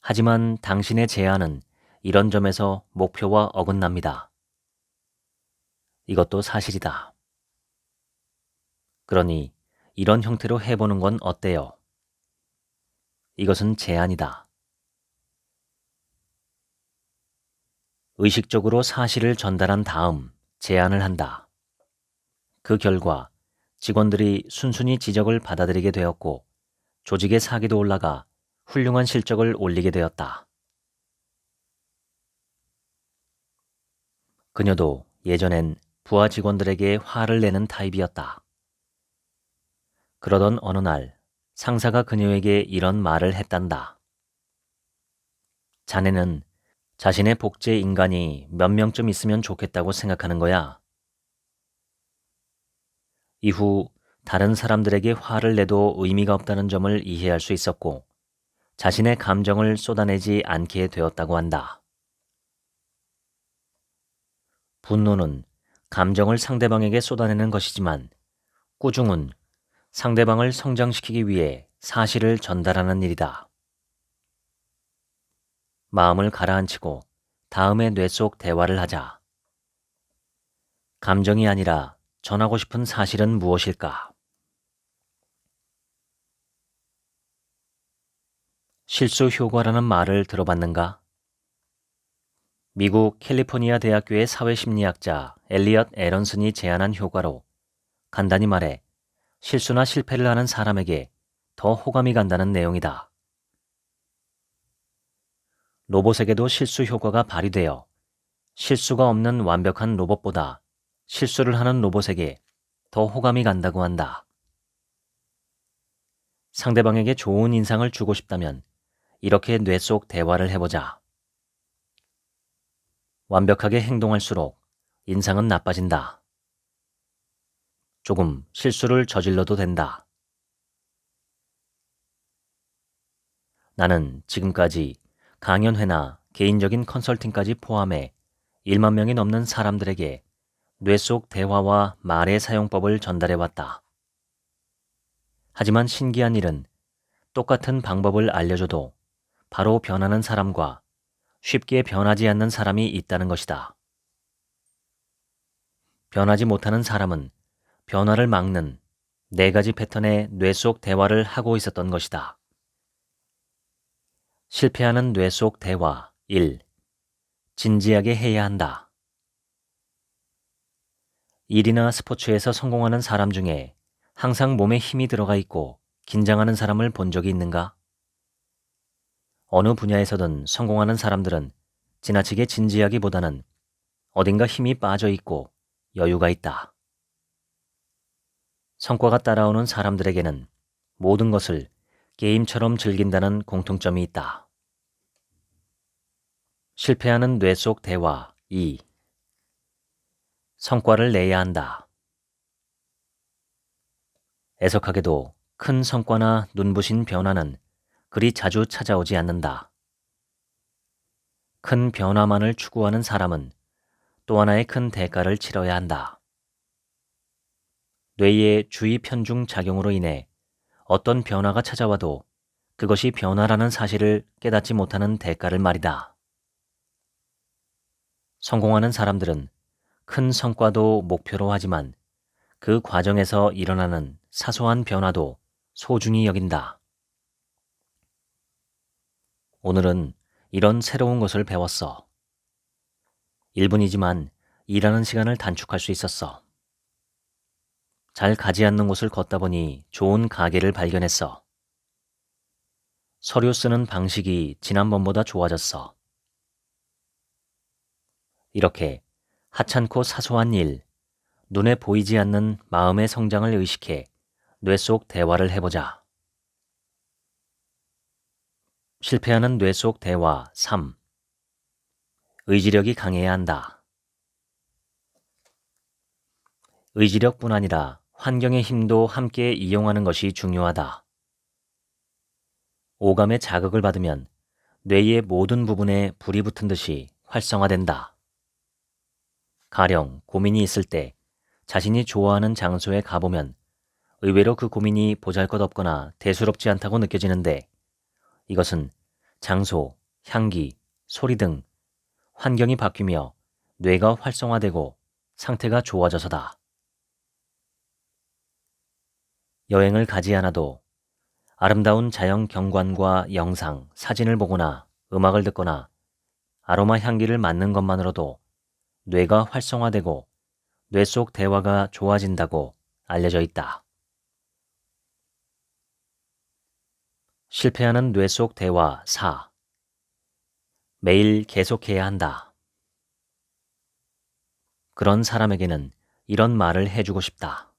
하지만 당신의 제안은 이런 점에서 목표와 어긋납니다. 이것도 사실이다. 그러니 이런 형태로 해보는 건 어때요? 이것은 제안이다. 의식적으로 사실을 전달한 다음 제안을 한다. 그 결과 직원들이 순순히 지적을 받아들이게 되었고 조직의 사기도 올라가 훌륭한 실적을 올리게 되었다. 그녀도 예전엔 부하 직원들에게 화를 내는 타입이었다. 그러던 어느 날 상사가 그녀에게 이런 말을 했단다. 자네는 자신의 복제 인간이 몇 명쯤 있으면 좋겠다고 생각하는 거야. 이후 다른 사람들에게 화를 내도 의미가 없다는 점을 이해할 수 있었고 자신의 감정을 쏟아내지 않게 되었다고 한다. 분노는 감정을 상대방에게 쏟아내는 것이지만 꾸중은 상대방을 성장시키기 위해 사실을 전달하는 일이다. 마음을 가라앉히고 다음에 뇌 속 대화를 하자. 감정이 아니라 전하고 싶은 사실은 무엇일까? 실수 효과라는 말을 들어봤는가? 미국 캘리포니아 대학교의 사회심리학자 엘리엇 애런슨이 제안한 효과로 간단히 말해 실수나 실패를 하는 사람에게 더 호감이 간다는 내용이다. 로봇에게도 실수 효과가 발휘되어 실수가 없는 완벽한 로봇보다 실수를 하는 로봇에게 더 호감이 간다고 한다. 상대방에게 좋은 인상을 주고 싶다면 이렇게 뇌 속 대화를 해보자. 완벽하게 행동할수록 인상은 나빠진다. 조금 실수를 저질러도 된다. 나는 지금까지 강연회나 개인적인 컨설팅까지 포함해 1만 명이 넘는 사람들에게 뇌 속 대화와 말의 사용법을 전달해왔다. 하지만 신기한 일은 똑같은 방법을 알려줘도 바로 변하는 사람과 쉽게 변하지 않는 사람이 있다는 것이다. 변하지 못하는 사람은 변화를 막는 4가지 패턴의 뇌 속 대화를 하고 있었던 것이다. 실패하는 뇌 속 대화 1. 진지하게 해야 한다. 일이나 스포츠에서 성공하는 사람 중에 항상 몸에 힘이 들어가 있고 긴장하는 사람을 본 적이 있는가? 어느 분야에서든 성공하는 사람들은 지나치게 진지하기보다는 어딘가 힘이 빠져 있고 여유가 있다. 성과가 따라오는 사람들에게는 모든 것을 게임처럼 즐긴다는 공통점이 있다. 실패하는 뇌 속 대화 2. 성과를 내야 한다. 애석하게도 큰 성과나 눈부신 변화는 그리 자주 찾아오지 않는다. 큰 변화만을 추구하는 사람은 또 하나의 큰 대가를 치러야 한다. 뇌의 주의 편중 작용으로 인해 어떤 변화가 찾아와도 그것이 변화라는 사실을 깨닫지 못하는 대가를 말이다. 성공하는 사람들은 큰 성과도 목표로 하지만 그 과정에서 일어나는 사소한 변화도 소중히 여긴다. 오늘은 이런 새로운 것을 배웠어. 1분이지만 일하는 시간을 단축할 수 있었어. 잘 가지 않는 곳을 걷다 보니 좋은 가게를 발견했어. 서류 쓰는 방식이 지난번보다 좋아졌어. 이렇게 하찮고 사소한 일, 눈에 보이지 않는 마음의 성장을 의식해 뇌 속 대화를 해보자. 실패하는 뇌 속 대화 3. 의지력이 강해야 한다. 의지력뿐 아니라 환경의 힘도 함께 이용하는 것이 중요하다. 오감의 자극을 받으면 뇌의 모든 부분에 불이 붙은 듯이 활성화된다. 가령 고민이 있을 때 자신이 좋아하는 장소에 가보면 의외로 그 고민이 보잘것없거나 대수롭지 않다고 느껴지는데 이것은 장소, 향기, 소리 등 환경이 바뀌며 뇌가 활성화되고 상태가 좋아져서다. 여행을 가지 않아도 아름다운 자연 경관과 영상, 사진을 보거나 음악을 듣거나 아로마 향기를 맡는 것만으로도 뇌가 활성화되고 뇌 속 대화가 좋아진다고 알려져 있다. 실패하는 뇌 속 대화 4. 매일 계속해야 한다. 그런 사람에게는 이런 말을 해주고 싶다.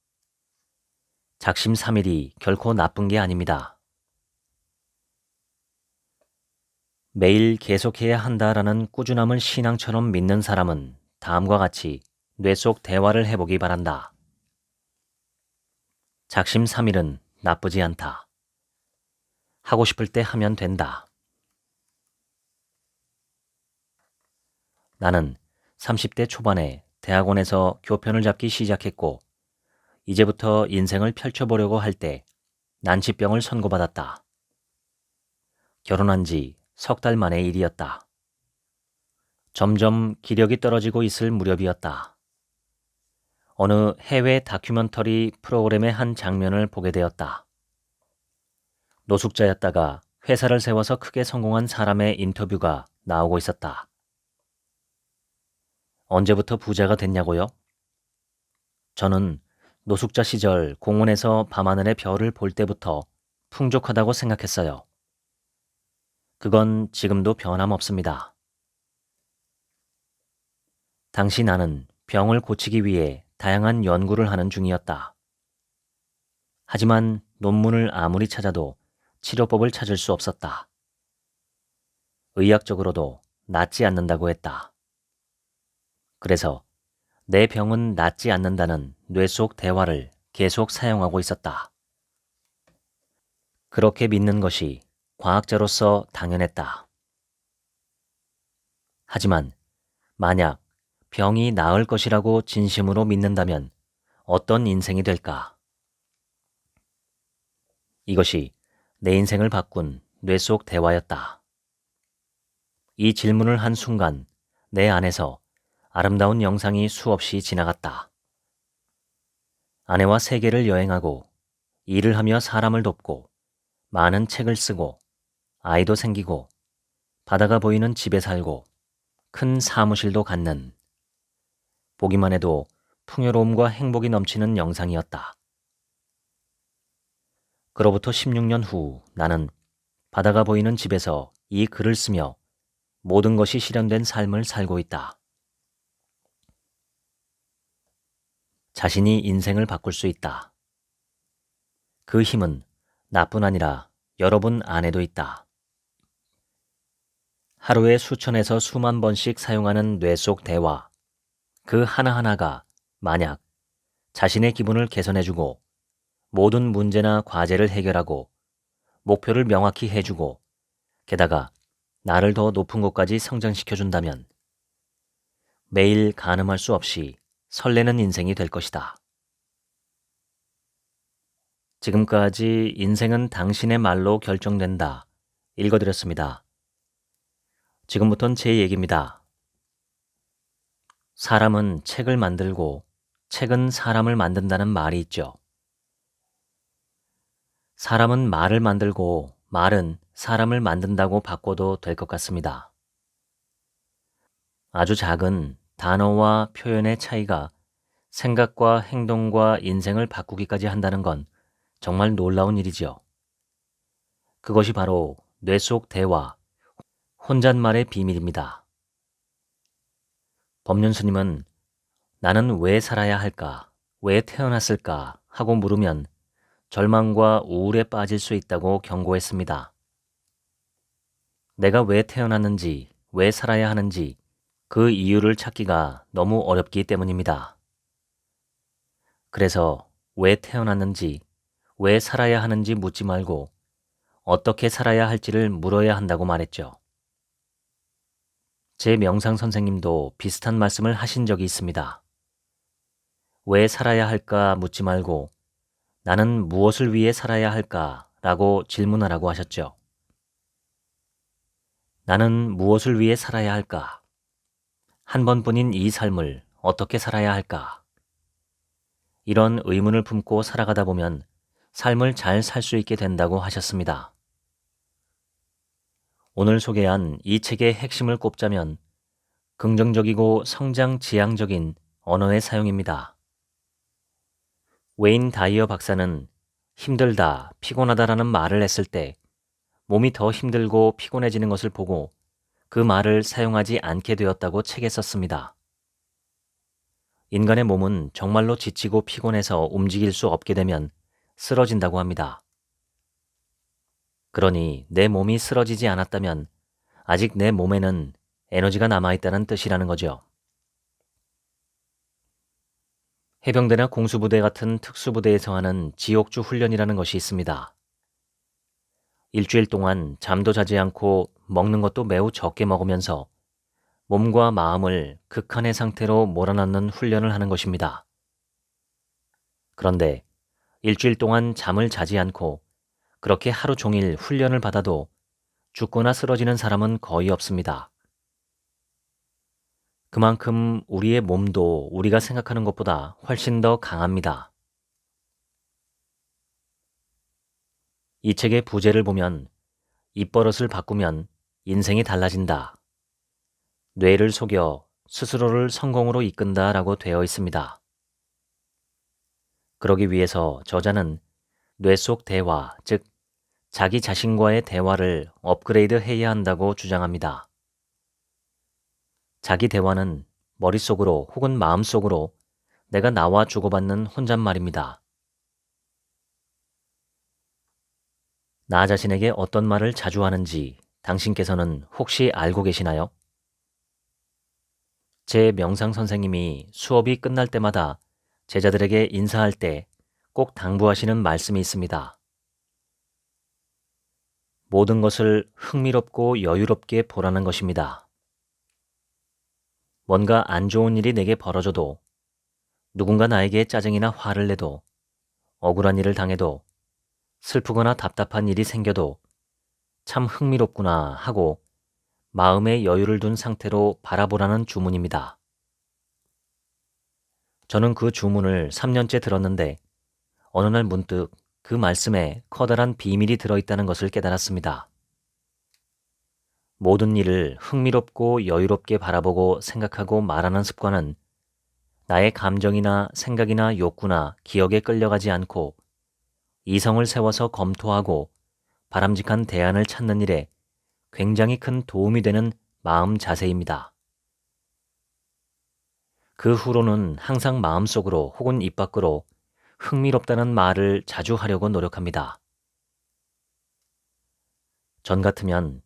작심삼일이 결코 나쁜 게 아닙니다. 매일 계속해야 한다라는 꾸준함을 신앙처럼 믿는 사람은 다음과 같이 뇌 속 대화를 해보기 바란다. 작심삼일은 나쁘지 않다. 하고 싶을 때 하면 된다. 나는 30대 초반에 대학원에서 교편을 잡기 시작했고 이제부터 인생을 펼쳐보려고 할 때 난치병을 선고받았다. 결혼한 지 석 달 만의 일이었다. 점점 기력이 떨어지고 있을 무렵이었다. 어느 해외 다큐멘터리 프로그램의 한 장면을 보게 되었다. 노숙자였다가 회사를 세워서 크게 성공한 사람의 인터뷰가 나오고 있었다. 언제부터 부자가 됐냐고요? 저는 노숙자 시절 공원에서 밤하늘의 별을 볼 때부터 풍족하다고 생각했어요. 그건 지금도 변함없습니다. 당시 나는 병을 고치기 위해 다양한 연구를 하는 중이었다. 하지만 논문을 아무리 찾아도 치료법을 찾을 수 없었다. 의학적으로도 낫지 않는다고 했다. 그래서 내 병은 낫지 않는다는 뇌 속 대화를 계속 사용하고 있었다. 그렇게 믿는 것이 과학자로서 당연했다. 하지만 만약 병이 나을 것이라고 진심으로 믿는다면 어떤 인생이 될까? 이것이 내 인생을 바꾼 뇌 속 대화였다. 이 질문을 한 순간 내 안에서 아름다운 영상이 수없이 지나갔다. 아내와 세계를 여행하고 일을 하며 사람을 돕고 많은 책을 쓰고 아이도 생기고 바다가 보이는 집에 살고 큰 사무실도 갖는 보기만 해도 풍요로움과 행복이 넘치는 영상이었다. 그로부터 16년 후 나는 바다가 보이는 집에서 이 글을 쓰며 모든 것이 실현된 삶을 살고 있다. 자신이 인생을 바꿀 수 있다. 그 힘은 나뿐 아니라 여러분 안에도 있다. 하루에 수천에서 수만 번씩 사용하는 뇌 속 대화, 그 하나하나가 만약 자신의 기분을 개선해주고 모든 문제나 과제를 해결하고 목표를 명확히 해주고 게다가 나를 더 높은 곳까지 성장시켜준다면 매일 가늠할 수 없이 설레는 인생이 될 것이다. 지금까지 인생은 당신의 말로 결정된다. 읽어드렸습니다. 지금부터는 제 얘기입니다. 사람은 책을 만들고 책은 사람을 만든다는 말이 있죠. 사람은 말을 만들고 말은 사람을 만든다고 바꿔도 될 것 같습니다. 아주 작은 단어와 표현의 차이가 생각과 행동과 인생을 바꾸기까지 한다는 건 정말 놀라운 일이지요. 그것이 바로 뇌 속 대화, 혼잣말의 비밀입니다. 법륜스님은 나는 왜 살아야 할까, 왜 태어났을까 하고 물으면 절망과 우울에 빠질 수 있다고 경고했습니다. 내가 왜 태어났는지, 왜 살아야 하는지 그 이유를 찾기가 너무 어렵기 때문입니다. 그래서 왜 태어났는지, 왜 살아야 하는지 묻지 말고 어떻게 살아야 할지를 물어야 한다고 말했죠. 제 명상 선생님도 비슷한 말씀을 하신 적이 있습니다. 왜 살아야 할까 묻지 말고 나는 무엇을 위해 살아야 할까 라고 질문하라고 하셨죠. 나는 무엇을 위해 살아야 할까? 한 번뿐인 이 삶을 어떻게 살아야 할까? 이런 의문을 품고 살아가다 보면 삶을 잘 살 수 있게 된다고 하셨습니다. 오늘 소개한 이 책의 핵심을 꼽자면 긍정적이고 성장 지향적인 언어의 사용입니다. 웨인 다이어 박사는 힘들다, 피곤하다라는 말을 했을 때 몸이 더 힘들고 피곤해지는 것을 보고 그 말을 사용하지 않게 되었다고 책에 썼습니다. 인간의 몸은 정말로 지치고 피곤해서 움직일 수 없게 되면 쓰러진다고 합니다. 그러니 내 몸이 쓰러지지 않았다면 아직 내 몸에는 에너지가 남아있다는 뜻이라는 거죠. 해병대나 공수부대 같은 특수부대에서 하는 지옥주 훈련이라는 것이 있습니다. 일주일 동안 잠도 자지 않고 먹는 것도 매우 적게 먹으면서 몸과 마음을 극한의 상태로 몰아넣는 훈련을 하는 것입니다. 그런데 일주일 동안 잠을 자지 않고 그렇게 하루 종일 훈련을 받아도 죽거나 쓰러지는 사람은 거의 없습니다. 그만큼 우리의 몸도 우리가 생각하는 것보다 훨씬 더 강합니다. 이 책의 부제를 보면 입버릇을 바꾸면 인생이 달라진다. 뇌를 속여 스스로를 성공으로 이끈다라고 되어 있습니다. 그러기 위해서 저자는 뇌 속 대화, 즉 자기 자신과의 대화를 업그레이드 해야 한다고 주장합니다. 자기 대화는 머릿속으로 혹은 마음속으로 내가 나와 주고받는 혼잣말입니다. 나 자신에게 어떤 말을 자주 하는지 당신께서는 혹시 알고 계시나요? 제 명상 선생님이 수업이 끝날 때마다 제자들에게 인사할 때 꼭 당부하시는 말씀이 있습니다. 모든 것을 흥미롭고 여유롭게 보라는 것입니다. 뭔가 안 좋은 일이 내게 벌어져도, 누군가 나에게 짜증이나 화를 내도, 억울한 일을 당해도, 슬프거나 답답한 일이 생겨도 참 흥미롭구나 하고 마음의 여유를 둔 상태로 바라보라는 주문입니다. 저는 그 주문을 3년째 들었는데 어느 날 문득 그 말씀에 커다란 비밀이 들어있다는 것을 깨달았습니다. 모든 일을 흥미롭고 여유롭게 바라보고 생각하고 말하는 습관은 나의 감정이나 생각이나 욕구나 기억에 끌려가지 않고 이성을 세워서 검토하고 바람직한 대안을 찾는 일에 굉장히 큰 도움이 되는 마음 자세입니다. 그 후로는 항상 마음속으로 혹은 입 밖으로 흥미롭다는 말을 자주 하려고 노력합니다. 전 같으면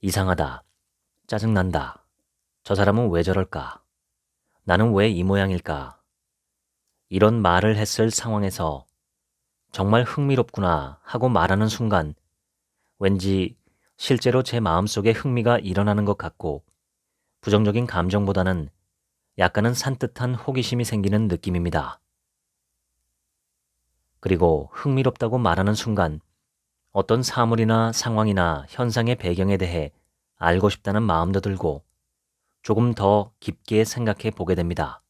이상하다, 짜증난다, 저 사람은 왜 저럴까, 나는 왜 이 모양일까, 이런 말을 했을 상황에서 정말 흥미롭구나 하고 말하는 순간 왠지 실제로 제 마음속에 흥미가 일어나는 것 같고 부정적인 감정보다는 약간은 산뜻한 호기심이 생기는 느낌입니다. 그리고 흥미롭다고 말하는 순간 어떤 사물이나 상황이나 현상의 배경에 대해 알고 싶다는 마음도 들고 조금 더 깊게 생각해 보게 됩니다.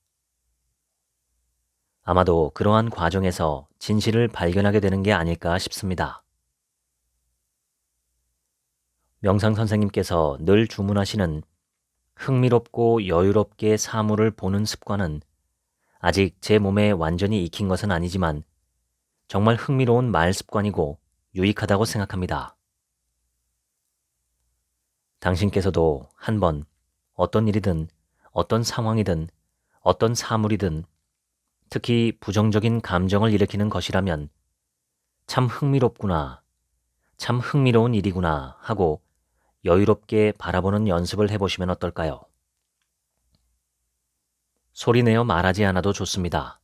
아마도 그러한 과정에서 진실을 발견하게 되는 게 아닐까 싶습니다. 명상 선생님께서 늘 주문하시는 흥미롭고 여유롭게 사물을 보는 습관은 아직 제 몸에 완전히 익힌 것은 아니지만 정말 흥미로운 말 습관이고 유익하다고 생각합니다. 당신께서도 한번 어떤 일이든 어떤 상황이든 어떤 사물이든 특히 부정적인 감정을 일으키는 것이라면 참 흥미롭구나, 참 흥미로운 일이구나 하고 여유롭게 바라보는 연습을 해보시면 어떨까요? 소리내어 말하지 않아도 좋습니다.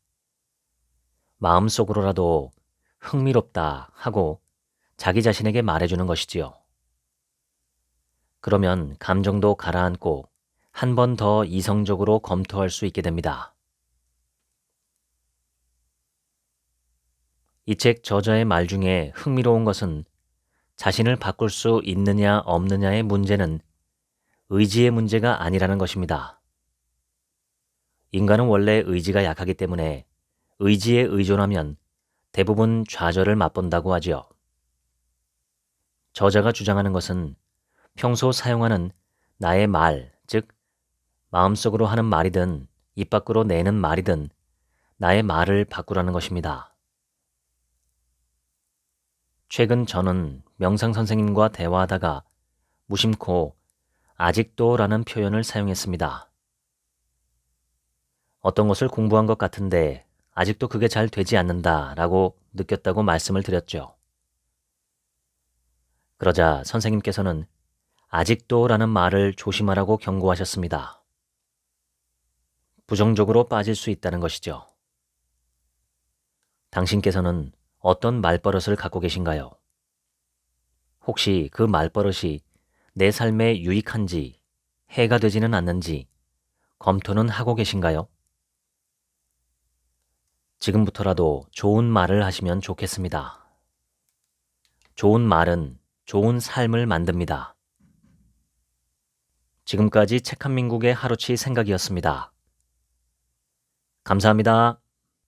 마음속으로라도 흥미롭다 하고 자기 자신에게 말해주는 것이지요. 그러면 감정도 가라앉고 한 번 더 이성적으로 검토할 수 있게 됩니다. 이 책 저자의 말 중에 흥미로운 것은 자신을 바꿀 수 있느냐 없느냐의 문제는 의지의 문제가 아니라는 것입니다. 인간은 원래 의지가 약하기 때문에 의지에 의존하면 대부분 좌절을 맛본다고 하지요. 저자가 주장하는 것은 평소 사용하는 나의 말, 즉 마음속으로 하는 말이든 입 밖으로 내는 말이든 나의 말을 바꾸라는 것입니다. 최근 저는 명상 선생님과 대화하다가 무심코 아직도 라는 표현을 사용했습니다. 어떤 것을 공부한 것 같은데 아직도 그게 잘 되지 않는다 라고 느꼈다고 말씀을 드렸죠. 그러자 선생님께서는 아직도 라는 말을 조심하라고 경고하셨습니다. 부정적으로 빠질 수 있다는 것이죠. 당신께서는 어떤 말버릇을 갖고 계신가요? 혹시 그 말버릇이 내 삶에 유익한지, 해가 되지는 않는지 검토는 하고 계신가요? 지금부터라도 좋은 말을 하시면 좋겠습니다. 좋은 말은 좋은 삶을 만듭니다. 지금까지 책 한 민국의 하루치 생각이었습니다. 감사합니다.